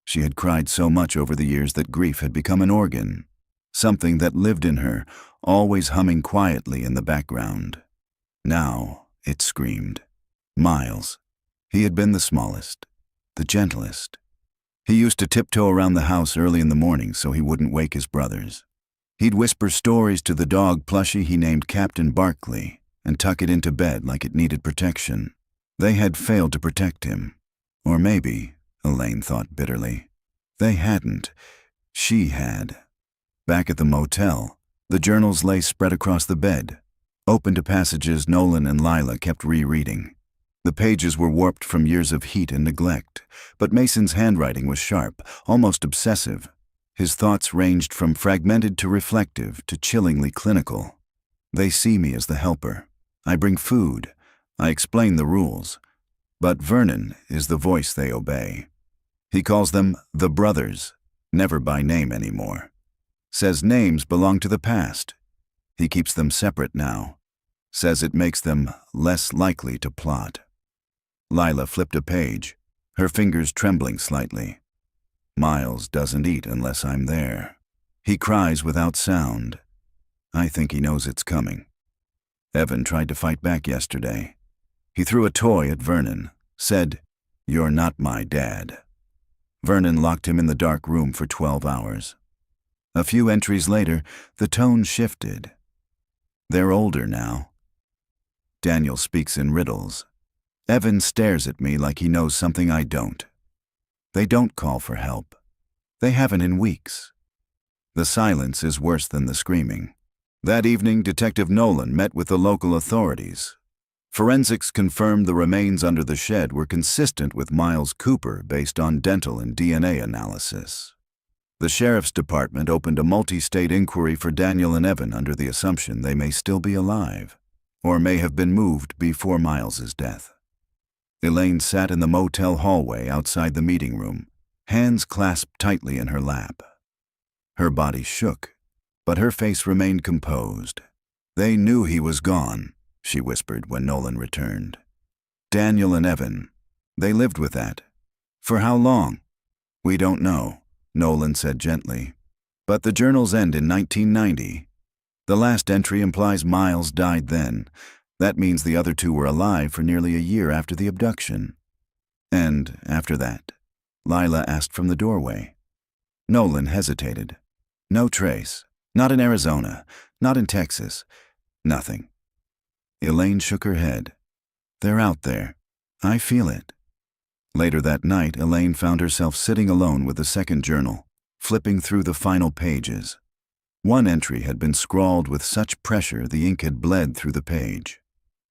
She had cried so much over the years that grief had become an organ, something that lived in her, always humming quietly in the background. Now it screamed. Miles. He had been the smallest, the gentlest. He used to tiptoe around the house early in the morning so he wouldn't wake his brothers. He'd whisper stories to the dog plushie he named Captain Barkley and tuck it into bed like it needed protection. They had failed to protect him. Or maybe, Elaine thought bitterly, they hadn't. She had. Back at the motel, the journals lay spread across the bed, open to passages Nolan and Lila kept rereading. The pages were warped from years of heat and neglect, but Mason's handwriting was sharp, almost obsessive. His thoughts ranged from fragmented to reflective to chillingly clinical. They see me as the helper. I bring food. I explain the rules. But Vernon is the voice they obey. He calls them the brothers, never by name anymore. Says names belong to the past. He keeps them separate now. Says it makes them less likely to plot. Lila flipped a page, her fingers trembling slightly. Miles doesn't eat unless I'm there. He cries without sound. I think he knows it's coming. Evan tried to fight back yesterday. He threw a toy at Vernon, said, "You're not my dad." Vernon locked him in the dark room for 12 hours. A few entries later, the tone shifted. They're older now. Daniel speaks in riddles. Evan stares at me like he knows something I don't. They don't call for help. They haven't in weeks. The silence is worse than the screaming. That evening, Detective Nolan met with the local authorities. Forensics confirmed the remains under the shed were consistent with Miles Cooper based on dental and DNA analysis. The sheriff's department opened a multi-state inquiry for Daniel and Evan under the assumption they may still be alive, or may have been moved before Miles's death. Elaine sat in the motel hallway outside the meeting room, hands clasped tightly in her lap. Her body shook, but her face remained composed. They knew he was gone, she whispered when Nolan returned. Daniel and Evan, they lived with that. For how long? We don't know, Nolan said gently. But the journals end in 1990. The last entry implies Miles died then. That means the other two were alive for nearly a year after the abduction. And after that, Lila asked from the doorway. Nolan hesitated. No trace. Not in Arizona. Not in Texas. Nothing. Elaine shook her head. They're out there. I feel it. Later that night, Elaine found herself sitting alone with the second journal, flipping through the final pages. One entry had been scrawled with such pressure the ink had bled through the page.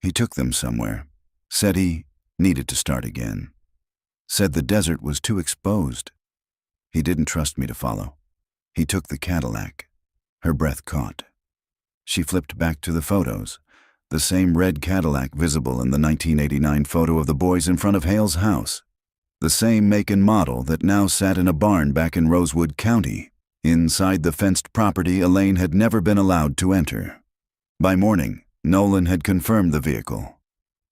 He took them somewhere. Said he needed to start again. Said the desert was too exposed. He didn't trust me to follow. He took the Cadillac. Her breath caught. She flipped back to the photos. The same red Cadillac visible in the 1989 photo of the boys in front of Hale's house. The same make and model that now sat in a barn back in Rosewood County. Inside the fenced property Elaine had never been allowed to enter. By morning, Nolan had confirmed the vehicle.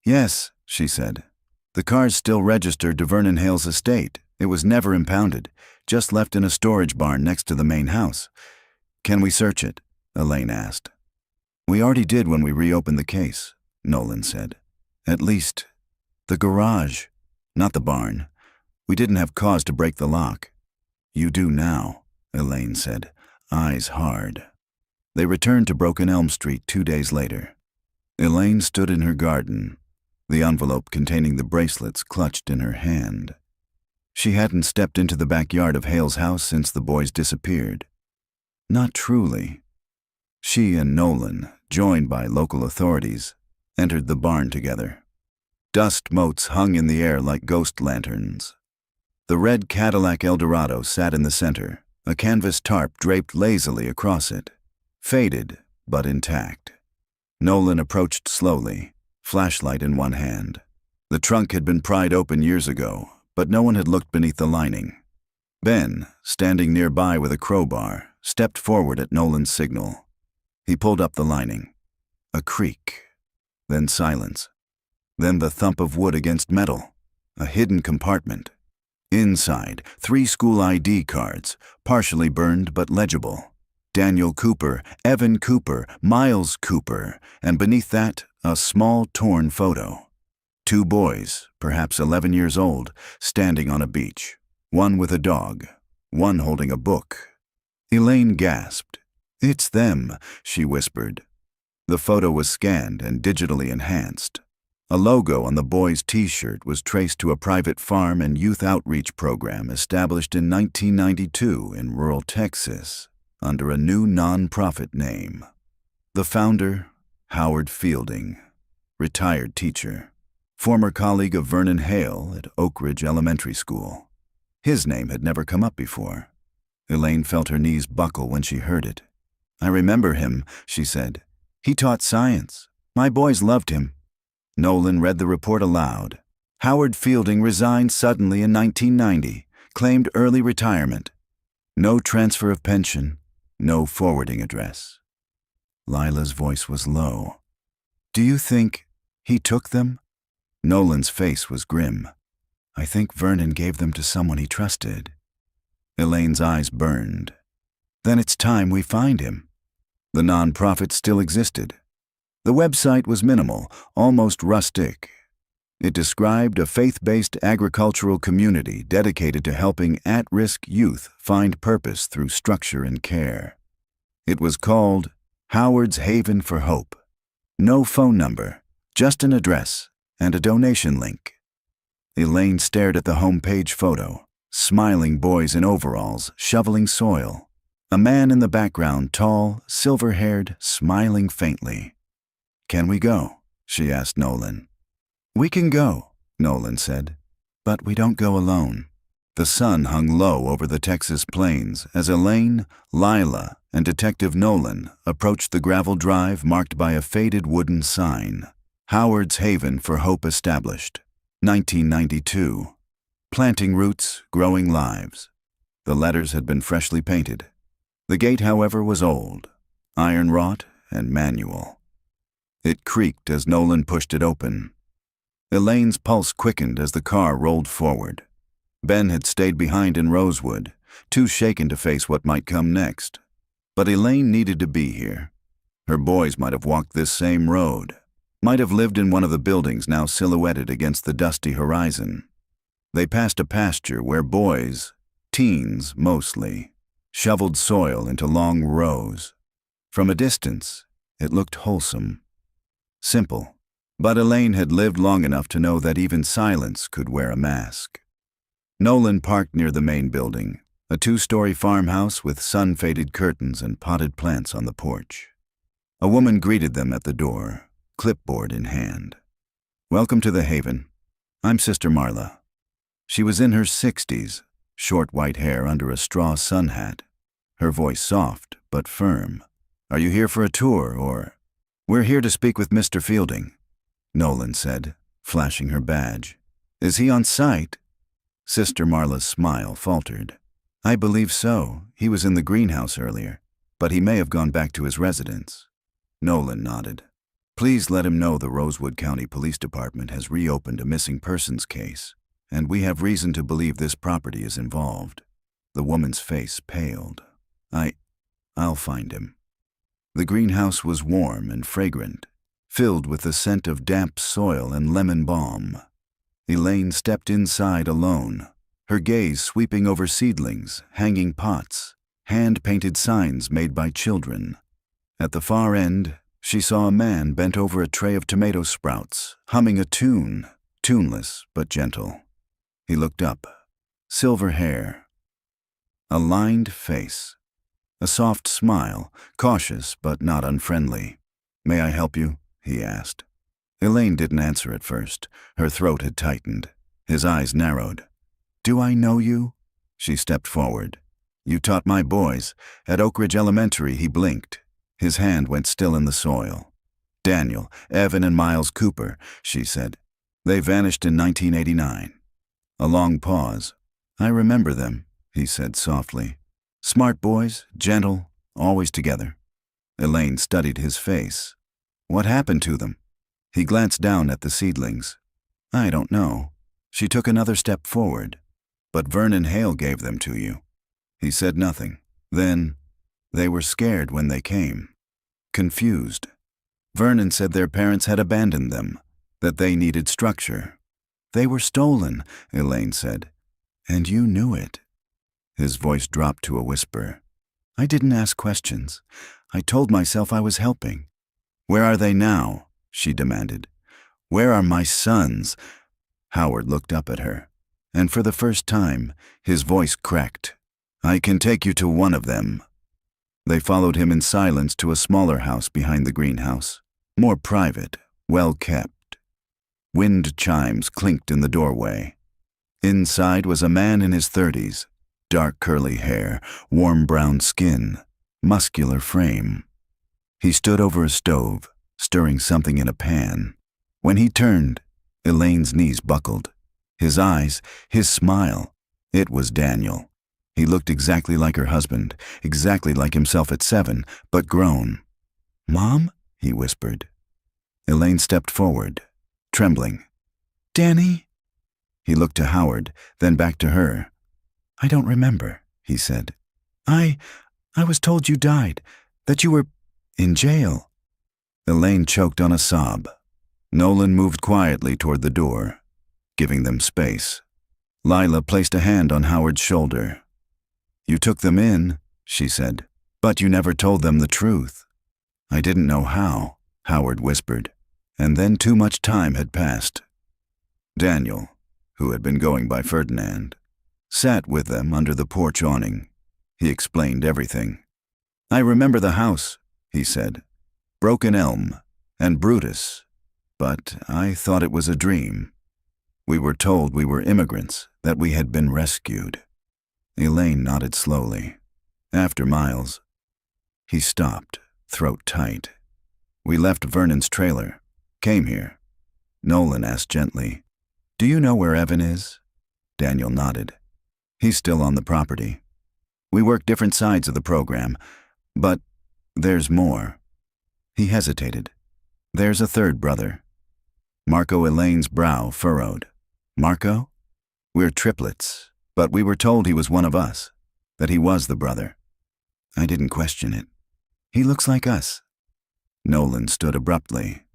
"Yes," she said. "The car's still registered to Vernon Hale's estate. It was never impounded, just left in a storage barn next to the main house." "Can we search it?" Elaine asked. "We already did when we reopened the case," Nolan said. "At least, the garage, not the barn. We didn't have cause to break the lock." "You do now," Elaine said, eyes hard. They returned to Broken Elm Street 2 days later. Elaine stood in her garden, the envelope containing the bracelets clutched in her hand. She hadn't stepped into the backyard of Hale's house since the boys disappeared. Not truly. She and Nolan, joined by local authorities, entered the barn together. Dust motes hung in the air like ghost lanterns. The red Cadillac Eldorado sat in the center, a canvas tarp draped lazily across it, faded but intact. Nolan approached slowly, flashlight in one hand. The trunk had been pried open years ago, but no one had looked beneath the lining. Ben, standing nearby with a crowbar, stepped forward at Nolan's signal. He pulled up the lining. A creak, then silence, then the thump of wood against metal, a hidden compartment. Inside, 3 school ID cards, partially burned but legible. Daniel Cooper, Evan Cooper, Miles Cooper, and beneath that, a small torn photo. 2 boys, perhaps 11 years old, standing on a beach, one with a dog, one holding a book. Elaine gasped. "It's them," she whispered. The photo was scanned and digitally enhanced. A logo on the boys' T-shirt was traced to a private farm and youth outreach program established in 1992 in rural Texas under a new non-profit name. The founder, Howard Fielding, retired teacher, former colleague of Vernon Hale at Oak Ridge Elementary School. His name had never come up before. Elaine felt her knees buckle when she heard it. "I remember him," she said. "He taught science. My boys loved him." Nolan read the report aloud. Howard Fielding resigned suddenly in 1990, claimed early retirement. No transfer of pension, no forwarding address. Lila's voice was low. "Do you think he took them?" Nolan's face was grim. "I think Vernon gave them to someone he trusted." Elaine's eyes burned. "Then it's time we find him." The nonprofit still existed. The website was minimal, almost rustic. It described a faith-based agricultural community dedicated to helping at-risk youth find purpose through structure and care. It was called Howard's Haven for Hope. No phone number, just an address and a donation link. Elaine stared at the homepage photo, smiling boys in overalls shoveling soil. A man in the background, tall, silver-haired, smiling faintly. "Can we go?" she asked Nolan. "We can go," Nolan said, "but we don't go alone." The sun hung low over the Texas plains as Elaine, Lila, and Detective Nolan approached the gravel drive marked by a faded wooden sign. Howard's Haven for Hope established. 1992. Planting roots, growing lives. The letters had been freshly painted. The gate, however, was old, iron-wrought and manual. It creaked as Nolan pushed it open. Elaine's pulse quickened as the car rolled forward. Ben had stayed behind in Rosewood, too shaken to face what might come next. But Elaine needed to be here. Her boys might have walked this same road, might have lived in one of the buildings now silhouetted against the dusty horizon. They passed a pasture where boys, teens mostly, shoveled soil into long rows. From a distance, it looked wholesome. Simple, but Elaine had lived long enough to know that even silence could wear a mask. Nolan parked near the main building, A 2-story farmhouse with sun-faded curtains and potted plants on the porch. A woman greeted them at the door, clipboard in hand. "Welcome to the Haven. I'm Sister Marla." She was in her 60s, short white hair under a straw sun hat. Her voice soft but firm. "Are you here for a tour, or—" "We're here to speak with Mr. Fielding," Nolan said, flashing her badge. "Is he on site?" Sister Marla's smile faltered. "I believe so. He was in the greenhouse earlier, but he may have gone back to his residence." Nolan nodded. "Please let him know the Rosewood County Police Department has reopened a missing persons case, and we have reason to believe this property is involved." The woman's face paled. I'll find him." The greenhouse was warm and fragrant, filled with the scent of damp soil and lemon balm. Elaine stepped inside alone, her gaze sweeping over seedlings, hanging pots, hand-painted signs made by children. At the far end, she saw a man bent over a tray of tomato sprouts, humming a tune, tuneless but gentle. He looked up. Silver hair. A lined face. A soft smile, cautious but not unfriendly. "May I help you?" he asked. Elaine didn't answer at first. Her throat had tightened. His eyes narrowed. "Do I know you?" She stepped forward. "You taught my boys. At Oak Ridge Elementary." He blinked. His hand went still in the soil. "Daniel, Evan, and Miles Cooper," she said. "They vanished in 1989. A long pause. "I remember them," he said softly. "Smart boys, gentle, always together." Elaine studied his face. "What happened to them?" He glanced down at the seedlings. "I don't know." She took another step forward. "But Vernon Hale gave them to you." He said nothing. Then, "They were scared when they came. Confused. Vernon said their parents had abandoned them, that they needed structure." "They were stolen," Elaine said. "And you knew it." His voice dropped to a whisper. "I didn't ask questions. I told myself I was helping." "Where are they now?" she demanded. "Where are my sons?" Howard looked up at her, and for the first time, his voice cracked. "I can take you to one of them." They followed him in silence to a smaller house behind the greenhouse, more private, well kept. Wind chimes clinked in the doorway. Inside was a man in his 30s. Dark curly hair, warm brown skin, muscular frame. He stood over a stove, stirring something in a pan. When he turned, Elaine's knees buckled. His eyes, his smile. It was Daniel. He looked exactly like her husband, exactly like himself at 7, but grown. "Mom?" he whispered. Elaine stepped forward, trembling. "Danny?" He looked to Howard, then back to her. "I don't remember," he said. I was told you died, that you were in jail." Elaine choked on a sob. Nolan moved quietly toward the door, giving them space. Lila placed a hand on Howard's shoulder. "You took them in," she said, "but you never told them the truth." "I didn't know how," Howard whispered, and then too much time had passed. Daniel, who had been going by Ferdinand, sat with them under the porch awning. He explained everything. "I remember the house," he said. "Broken elm, and Brutus. But I thought it was a dream. We were told we were immigrants, that we had been rescued." Elaine nodded slowly. "After Miles." He stopped, throat tight. "We left Vernon's trailer, came here." Nolan asked gently, "Do you know where Evan is?" Daniel nodded. "He's still on the property. We work different sides of the program, but there's more." He hesitated. "There's a third brother." Marco. Elaine's brow furrowed. "Marco? We're triplets, but we were told he was one of us, that he was the brother." I didn't question it. "He looks like us." Nolan stood abruptly.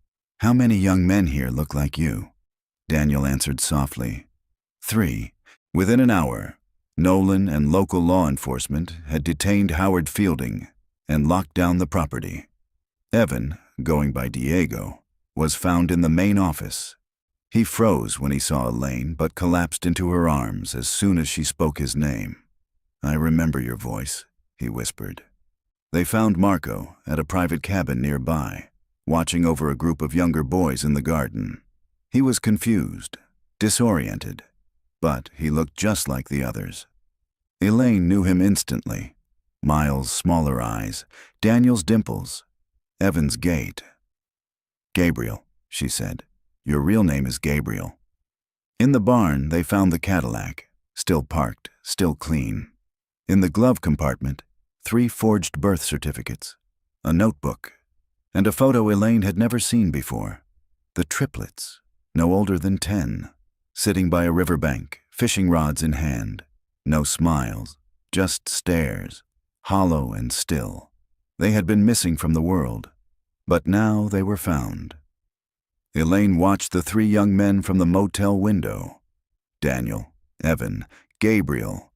"How many young men here look like you?" Daniel answered softly. 3. Within an hour, Nolan and local law enforcement had detained Howard Fielding and locked down the property. Evan, going by Diego, was found in the main office. He froze when he saw Elaine, but collapsed into her arms as soon as she spoke his name. I remember your voice, he whispered. They found Marco at a private cabin nearby, watching over a group of younger boys in the garden. He was confused, disoriented, but he looked just like the others. Elaine knew him instantly. Miles' smaller eyes, Daniel's dimples, Evan's gait. Gabriel, she said. Your real name is Gabriel. In the barn, they found the Cadillac, still parked, still clean. In the glove compartment, 3 forged birth certificates, a notebook, and a photo Elaine had never seen before. The triplets, no older than 10, sitting by a riverbank, fishing rods in hand. No smiles, just stares, hollow and still. They had been missing from the world, but now they were found. Elaine watched the 3 young men from the motel window. Daniel, Evan, Gabriel.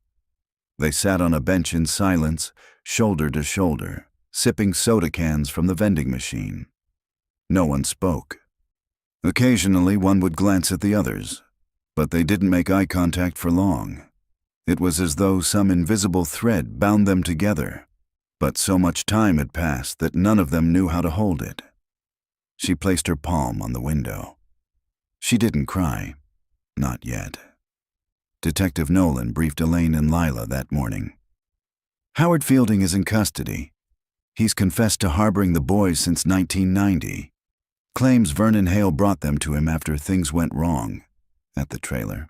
They sat on a bench in silence, shoulder to shoulder, sipping soda cans from the vending machine. No one spoke. Occasionally one would glance at the others, but they didn't make eye contact for long. It was as though some invisible thread bound them together, but so much time had passed that none of them knew how to hold it. She placed her palm on the window. She didn't cry, not yet. Detective Nolan briefed Elaine and Lila that morning. Howard Fielding is in custody. He's confessed to harboring the boys since 1990. Claims Vernon Hale brought them to him after things went wrong at the trailer.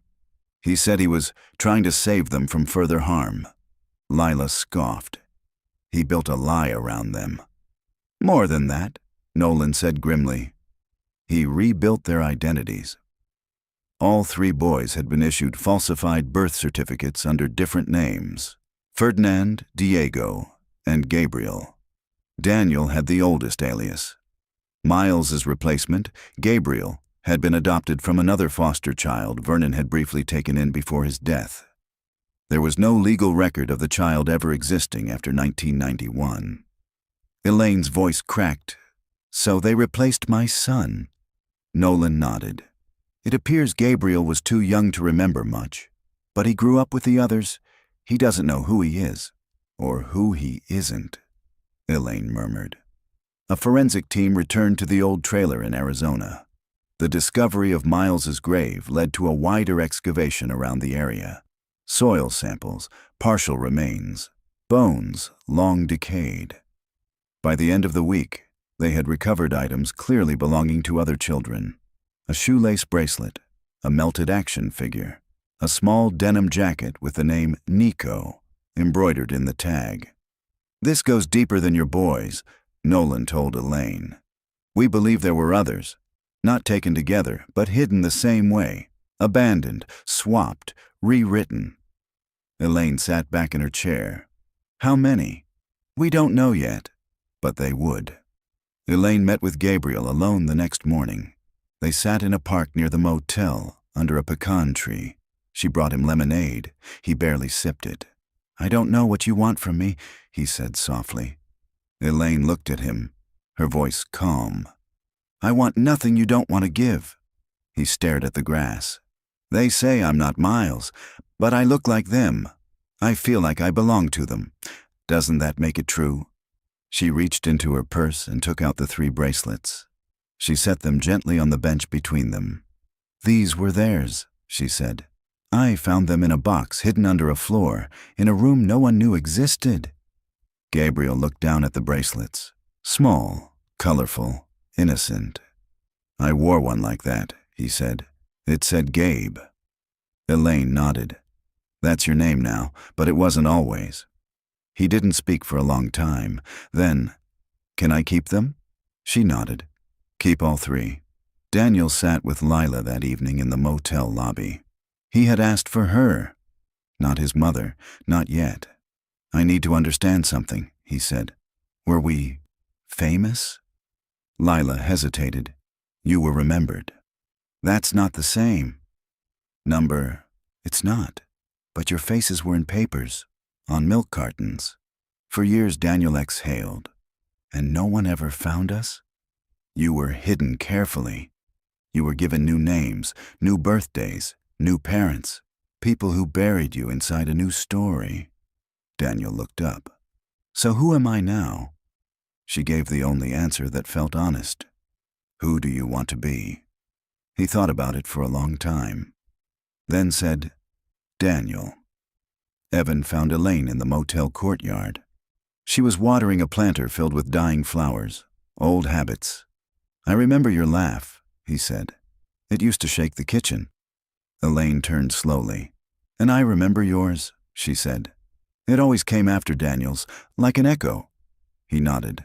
He said he was trying to save them from further harm. Lila scoffed. He built a lie around them. More than that, Nolan said grimly. He rebuilt their identities. All 3 boys had been issued falsified birth certificates under different names: Ferdinand, Diego, and Gabriel. Daniel had the oldest alias. Miles's replacement, Gabriel, had been adopted from another foster child Vernon had briefly taken in before his death. There was no legal record of the child ever existing after 1991. Elaine's voice cracked. So they replaced my son. Nolan nodded. It appears Gabriel was too young to remember much, but he grew up with the others. He doesn't know who he is, or who he isn't, Elaine murmured. A forensic team returned to the old trailer in Arizona. The discovery of Miles's grave led to a wider excavation around the area. Soil samples, partial remains, bones long decayed. By the end of the week, they had recovered items clearly belonging to other children. A shoelace bracelet, a melted action figure, a small denim jacket with the name Nico embroidered in the tag. This goes deeper than your boys, Nolan told Elaine. We believe there were others, not taken together, but hidden the same way, abandoned, swapped, rewritten. Elaine sat back in her chair. How many? We don't know yet, but they would. Elaine met with Gabriel alone the next morning. They sat in a park near the motel, under a pecan tree. She brought him lemonade. He barely sipped it. I don't know what you want from me, he said softly. Elaine looked at him, her voice calm. I want nothing you don't want to give. He stared at the grass. They say I'm not Miles, but I look like them. I feel like I belong to them. Doesn't that make it true? She reached into her purse and took out the 3 bracelets. She set them gently on the bench between them. These were theirs, she said. I found them in a box hidden under a floor, in a room no one knew existed. Gabriel looked down at the bracelets. Small, colorful, innocent. I wore one like that, he said. It said Gabe. Elaine nodded. That's your name now, but it wasn't always. He didn't speak for a long time. Then, can I keep them? She nodded. Keep all 3. Daniel sat with Lila that evening in the motel lobby. He had asked for her, not his mother, not yet. I need to understand something, he said. Were we famous? Lila hesitated. You were remembered. That's not the same. It's not. But your faces were in papers, on milk cartons. For years Daniel exhaled. And no one ever found us? You were hidden carefully. You were given new names, new birthdays, new parents, people who buried you inside a new story. Daniel looked up. So who am I now? She gave the only answer that felt honest. Who do you want to be? He thought about it for a long time, then said, Daniel. Evan found Elaine in the motel courtyard. She was watering a planter filled with dying flowers, old habits. I remember your laugh, he said. It used to shake the kitchen. Elaine turned slowly. And I remember yours, she said. It always came after Daniel's, like an echo. He nodded.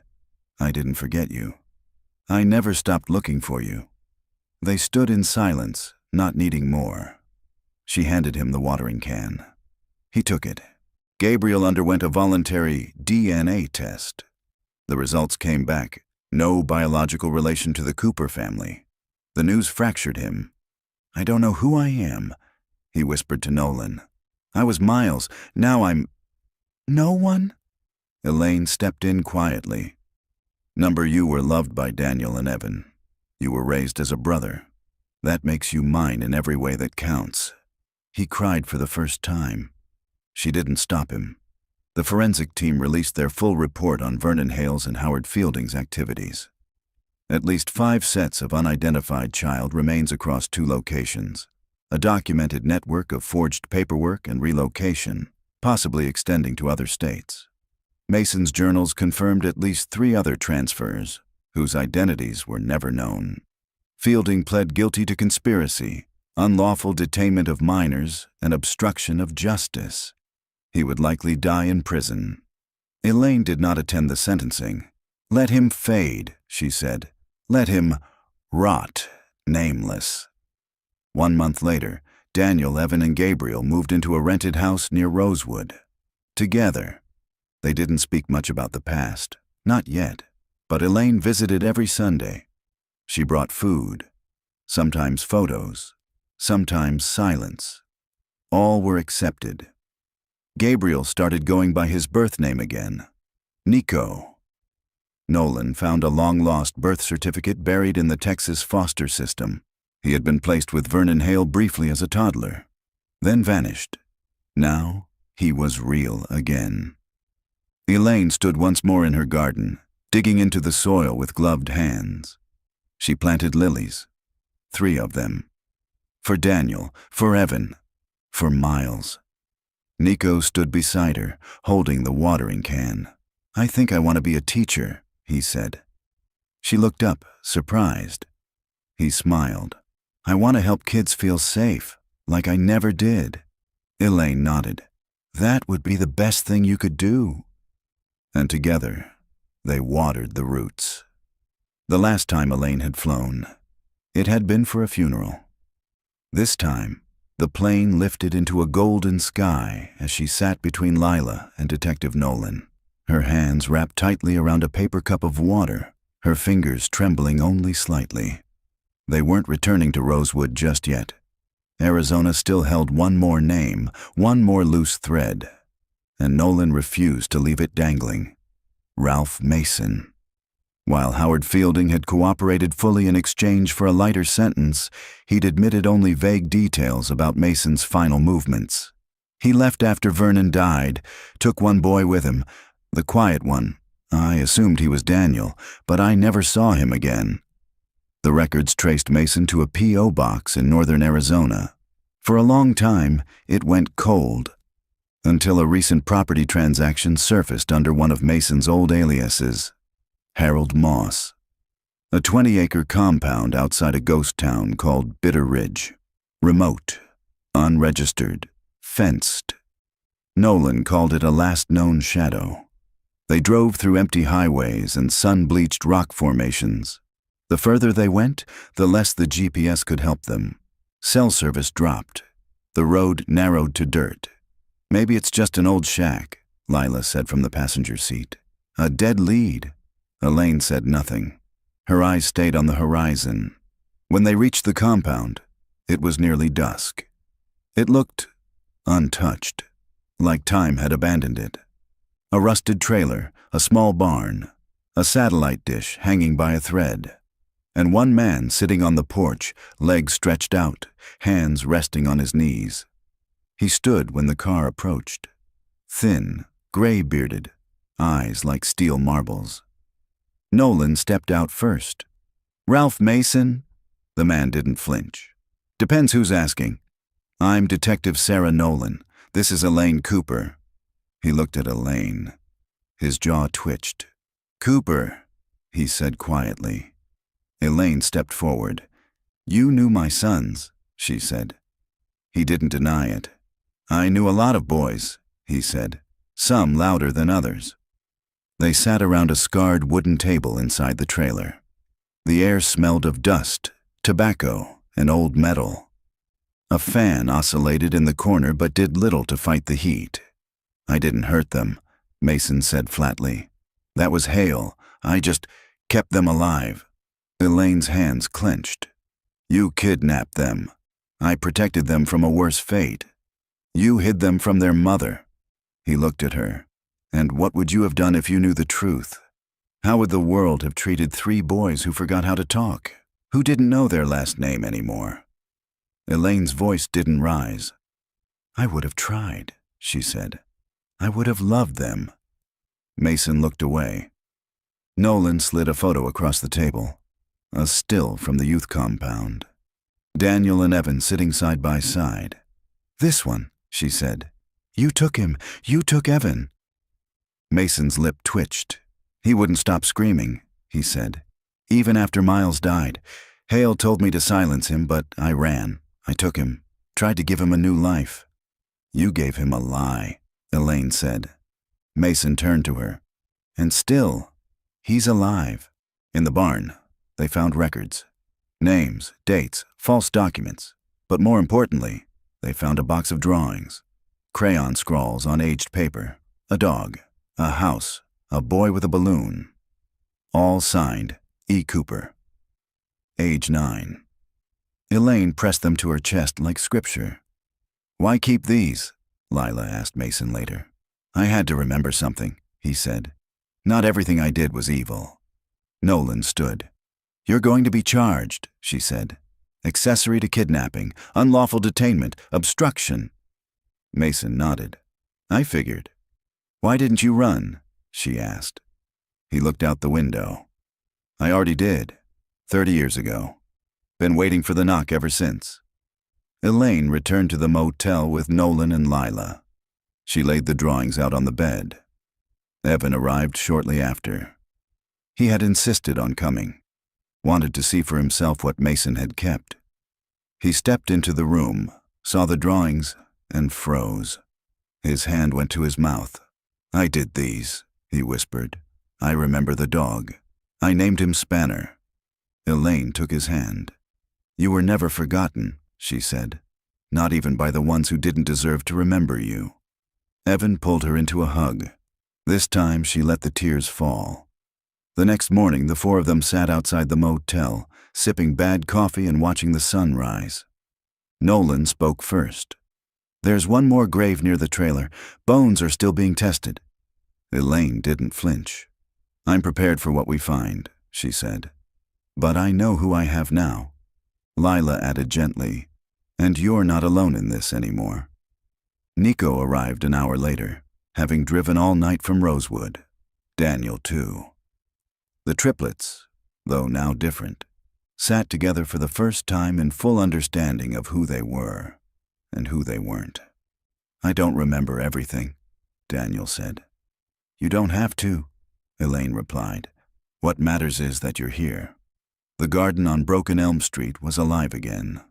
I didn't forget you. I never stopped looking for you. They stood in silence, not needing more. She handed him the watering can. He took it. Gabriel underwent a voluntary DNA test. The results came back. No biological relation to the Cooper family. The news fractured him. I don't know who I am, he whispered to Nolan. I was Miles. Now I'm... No one? Elaine stepped in quietly. Number, you were loved by Daniel and Evan. You were raised as a brother. That makes you mine in every way that counts. He cried for the first time. She didn't stop him. The forensic team released their full report on Vernon Hale's and Howard Fielding's activities. At least 5 sets of unidentified child remains across 2 locations. A documented network of forged paperwork and relocation, possibly extending to other states. Mason's journals confirmed at least 3 other transfers, whose identities were never known. Fielding pled guilty to conspiracy, unlawful detainment of minors, and obstruction of justice. He would likely die in prison. Elaine did not attend the sentencing. Let him fade, she said. Let him rot, nameless. 1 month later, Daniel, Evan, and Gabriel moved into a rented house near Rosewood. Together. They didn't speak much about the past, not yet, but Elaine visited every Sunday. She brought food, sometimes photos, sometimes silence. All were accepted. Gabriel started going by his birth name again, Nico. Nolan found a long-lost birth certificate buried in the Texas foster system. He had been placed with Vernon Hale briefly as a toddler, then vanished. Now he was real again. Elaine stood once more in her garden, digging into the soil with gloved hands. She planted lilies, 3 of them. For Daniel, for Evan, for Miles. Nico stood beside her, holding the watering can. I think I want to be a teacher, he said. She looked up, surprised. He smiled. I want to help kids feel safe, like I never did. Elaine nodded. That would be the best thing you could do. And together, they watered the roots. The last time Elaine had flown, it had been for a funeral. This time, the plane lifted into a golden sky as she sat between Lila and Detective Nolan, her hands wrapped tightly around a paper cup of water, her fingers trembling only slightly. They weren't returning to Rosewood just yet. Arizona still held one more name, one more loose thread, and Nolan refused to leave it dangling. Ralph Mason. While Howard Fielding had cooperated fully in exchange for a lighter sentence, he'd admitted only vague details about Mason's final movements. He left after Vernon died, took one boy with him, the quiet one. I assumed he was Daniel, but I never saw him again. The records traced Mason to a P.O. box in northern Arizona. For a long time, it went cold, until a recent property transaction surfaced under one of Mason's old aliases, Harold Moss. A 20-acre compound outside a ghost town called Bitter Ridge. Remote, unregistered, fenced. Nolan called it a last known shadow. They drove through empty highways and sun-bleached rock formations. The further they went, the less the GPS could help them. Cell service dropped. The road narrowed to dirt. Maybe it's just an old shack, Lila said from the passenger seat. A dead lead. Elaine said nothing. Her eyes stayed on the horizon. When they reached the compound, it was nearly dusk. It looked untouched, like time had abandoned it. A rusted trailer, a small barn, a satellite dish hanging by a thread, and one man sitting on the porch, legs stretched out, hands resting on his knees. He stood when the car approached. Thin, gray-bearded, eyes like steel marbles. Nolan stepped out first. "Ralph Mason?" The man didn't flinch. "Depends who's asking. I'm Detective Sarah Nolan. This is Elaine Cooper." He looked at Elaine. His jaw twitched. "Cooper," he said quietly. Elaine stepped forward. "You knew my sons," she said. He didn't deny it. "I knew a lot of boys," he said, "some louder than others." They sat around a scarred wooden table inside the trailer. The air smelled of dust, tobacco, and old metal. A fan oscillated in the corner but did little to fight the heat. "I didn't hurt them," Mason said flatly. "That was Hale. I just kept them alive." Elaine's hands clenched. "You kidnapped them. I protected them from a worse fate. You hid them from their mother." He looked at her. "And what would you have done if you knew the truth? How would the world have treated 3 boys who forgot how to talk, who didn't know their last name anymore?" Elaine's voice didn't rise. "I would have tried," she said. "I would have loved them." Mason looked away. Nolan slid a photo across the table, a still from the youth compound. Daniel and Evan sitting side by side. "This one," she said. "You took him. You took Evan." Mason's lip twitched. "He wouldn't stop screaming," he said. "Even after Miles died. Hale told me to silence him, but I ran. I took him, tried to give him a new life." "You gave him a lie," Elaine said. Mason turned to her. "And still, he's alive." In the barn, they found records. Names, dates, false documents. But more importantly, they found a box of drawings. Crayon scrawls on aged paper. A dog, a house, a boy with a balloon. All signed, E. Cooper. Age 9. Elaine pressed them to her chest like scripture. "Why keep these?" Lila asked Mason later. "I had to remember something," he said. "Not everything I did was evil." Nolan stood. "You're going to be charged," she said. "Accessory to kidnapping, unlawful detainment, obstruction." Mason nodded. "I figured." "Why didn't you run?" she asked. He looked out the window. "I already did. 30 years ago. Been waiting for the knock ever since." Elaine returned to the motel with Nolan and Lila. She laid the drawings out on the bed. Evan arrived shortly after. He had insisted on coming, wanted to see for himself what Mason had kept. He stepped into the room, saw the drawings, and froze. His hand went to his mouth. "I did these," he whispered. "I remember the dog. I named him Spanner." Elaine took his hand. "You were never forgotten," she said. "Not even by the ones who didn't deserve to remember you." Evan pulled her into a hug. This time she let the tears fall. The next morning, the 4 of them sat outside the motel, sipping bad coffee and watching the sun rise. Nolan spoke first. "There's one more grave near the trailer. Bones are still being tested." Elaine didn't flinch. "I'm prepared for what we find," she said. "But I know who I have now." Lila added gently, "And you're not alone in this anymore." Nico arrived an hour later, having driven all night from Rosewood. Daniel, too. The triplets, though now different, sat together for the first time in full understanding of who they were and who they weren't. "I don't remember everything," Daniel said. "You don't have to," Elaine replied. "What matters is that you're here." The garden on Broken Elm Street was alive again.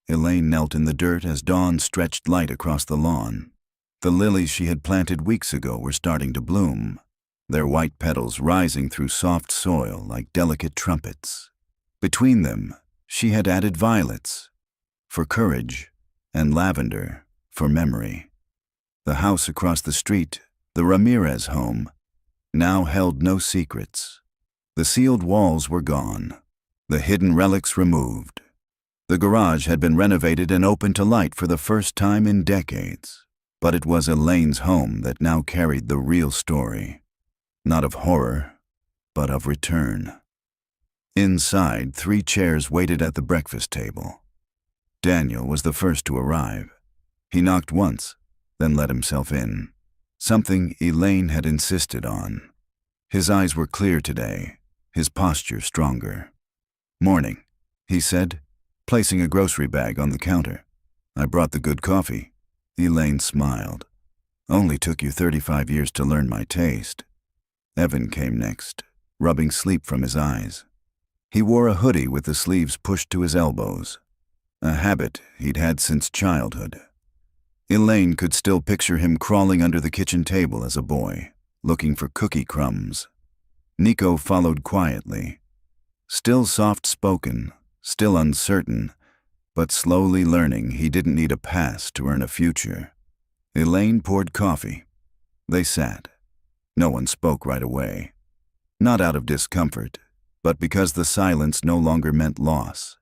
Elaine knelt in the dirt as dawn stretched light across the lawn. The lilies she had planted weeks ago were starting to bloom, their white petals rising through soft soil like delicate trumpets. Between them, she had added violets, for courage, and lavender, for memory. The house across the street, the Ramirez home, now held no secrets. The sealed walls were gone, the hidden relics removed. The garage had been renovated and opened to light for the first time in decades. But it was Elaine's home that now carried the real story. Not of horror, but of return. Inside, 3 chairs waited at the breakfast table. Daniel was the first to arrive. He knocked once, then let himself in. something Elaine had insisted on. His eyes were clear today, his posture stronger. "Morning," he said, placing a grocery bag on the counter. "I brought the good coffee." Elaine smiled. "Only took you 35 years to learn my taste." Evan came next, rubbing sleep from his eyes. He wore a hoodie with the sleeves pushed to his elbows, a habit he'd had since childhood. Elaine could still picture him crawling under the kitchen table as a boy, looking for cookie crumbs. Nico followed quietly, still soft-spoken, still uncertain, but slowly learning he didn't need a past to earn a future. Elaine poured coffee. They sat. No one spoke right away. Not out of discomfort, but because the silence no longer meant loss.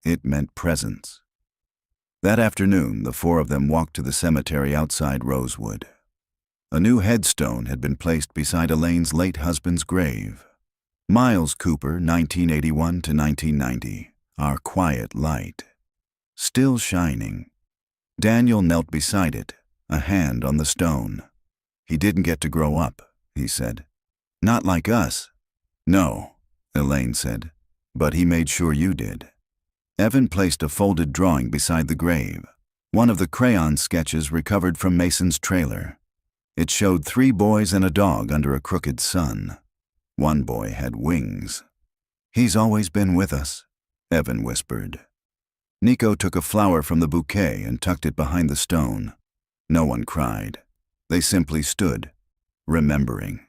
It meant presence. That afternoon, the four of them walked to the cemetery outside Rosewood. A new headstone had been placed beside Elaine's late husband's grave. Miles Cooper, 1981 to 1990, our quiet light. Still shining. Daniel knelt beside it, a hand on the stone. "He didn't get to grow up," he said. "Not like us." "No," Elaine said, "but he made sure you did." Evan placed a folded drawing beside the grave, one of the crayon sketches recovered from Mason's trailer. It showed 3 boys and a dog under a crooked sun. One boy had wings. "He's always been with us," Evan whispered. Nico took a flower from the bouquet and tucked it behind the stone. No one cried. They simply stood, remembering.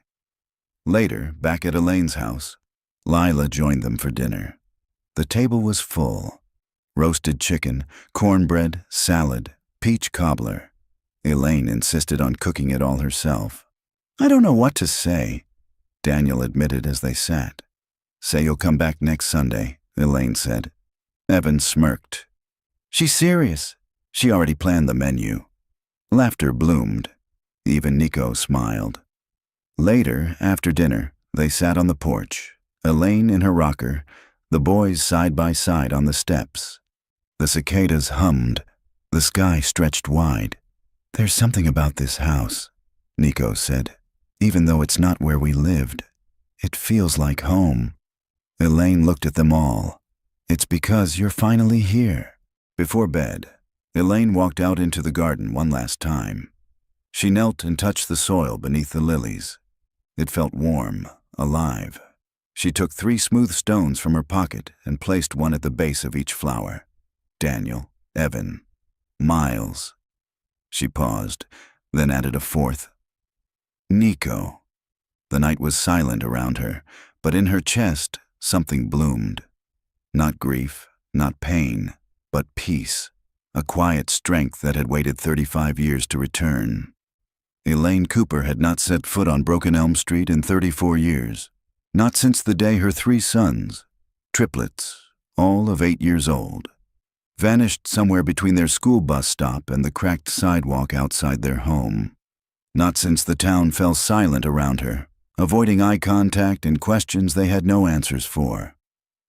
Later, back at Elaine's house, Lila joined them for dinner. The table was full. Roasted chicken, cornbread, salad, peach cobbler. Elaine insisted on cooking it all herself. "I don't know what to say," Daniel admitted as they sat. "Say you'll come back next Sunday," Elaine said. Evan smirked. "She's serious. She already planned the menu." Laughter bloomed. Even Nico smiled. Later, after dinner, they sat on the porch, Elaine in her rocker, the boys side by side on the steps. The cicadas hummed. The sky stretched wide. "There's something about this house," Nico said. "Even though it's not where we lived, it feels like home." Elaine looked at them all. "It's because you're finally here." Before bed, Elaine walked out into the garden one last time. She knelt and touched the soil beneath the lilies. It felt warm, alive. She took 3 smooth stones from her pocket and placed one at the base of each flower. Daniel, Evan, Miles. She paused, then added a 4th. Nico. The night was silent around her, but in her chest, something bloomed. Not grief, not pain, but peace. A quiet strength that had waited 35 years to return. Elaine Cooper had not set foot on Broken Elm Street in 34 years. Not since the day her 3 sons, triplets, all of 8 years old, vanished somewhere between their school bus stop and the cracked sidewalk outside their home. Not since the town fell silent around her, avoiding eye contact and questions they had no answers for.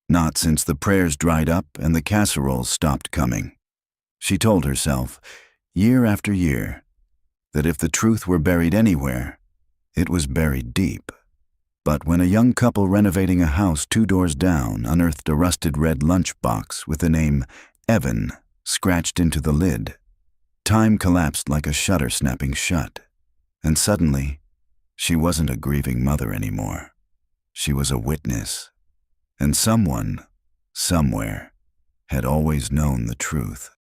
Not since the prayers dried up and the casseroles stopped coming. She told herself, year after year, that if the truth were buried anywhere, it was buried deep. But when a young couple renovating a house 2 doors down unearthed a rusted red lunchbox with the name Evan scratched into the lid, time collapsed like a shutter snapping shut. And suddenly, she wasn't a grieving mother anymore. She was a witness. And someone, somewhere, had always known the truth.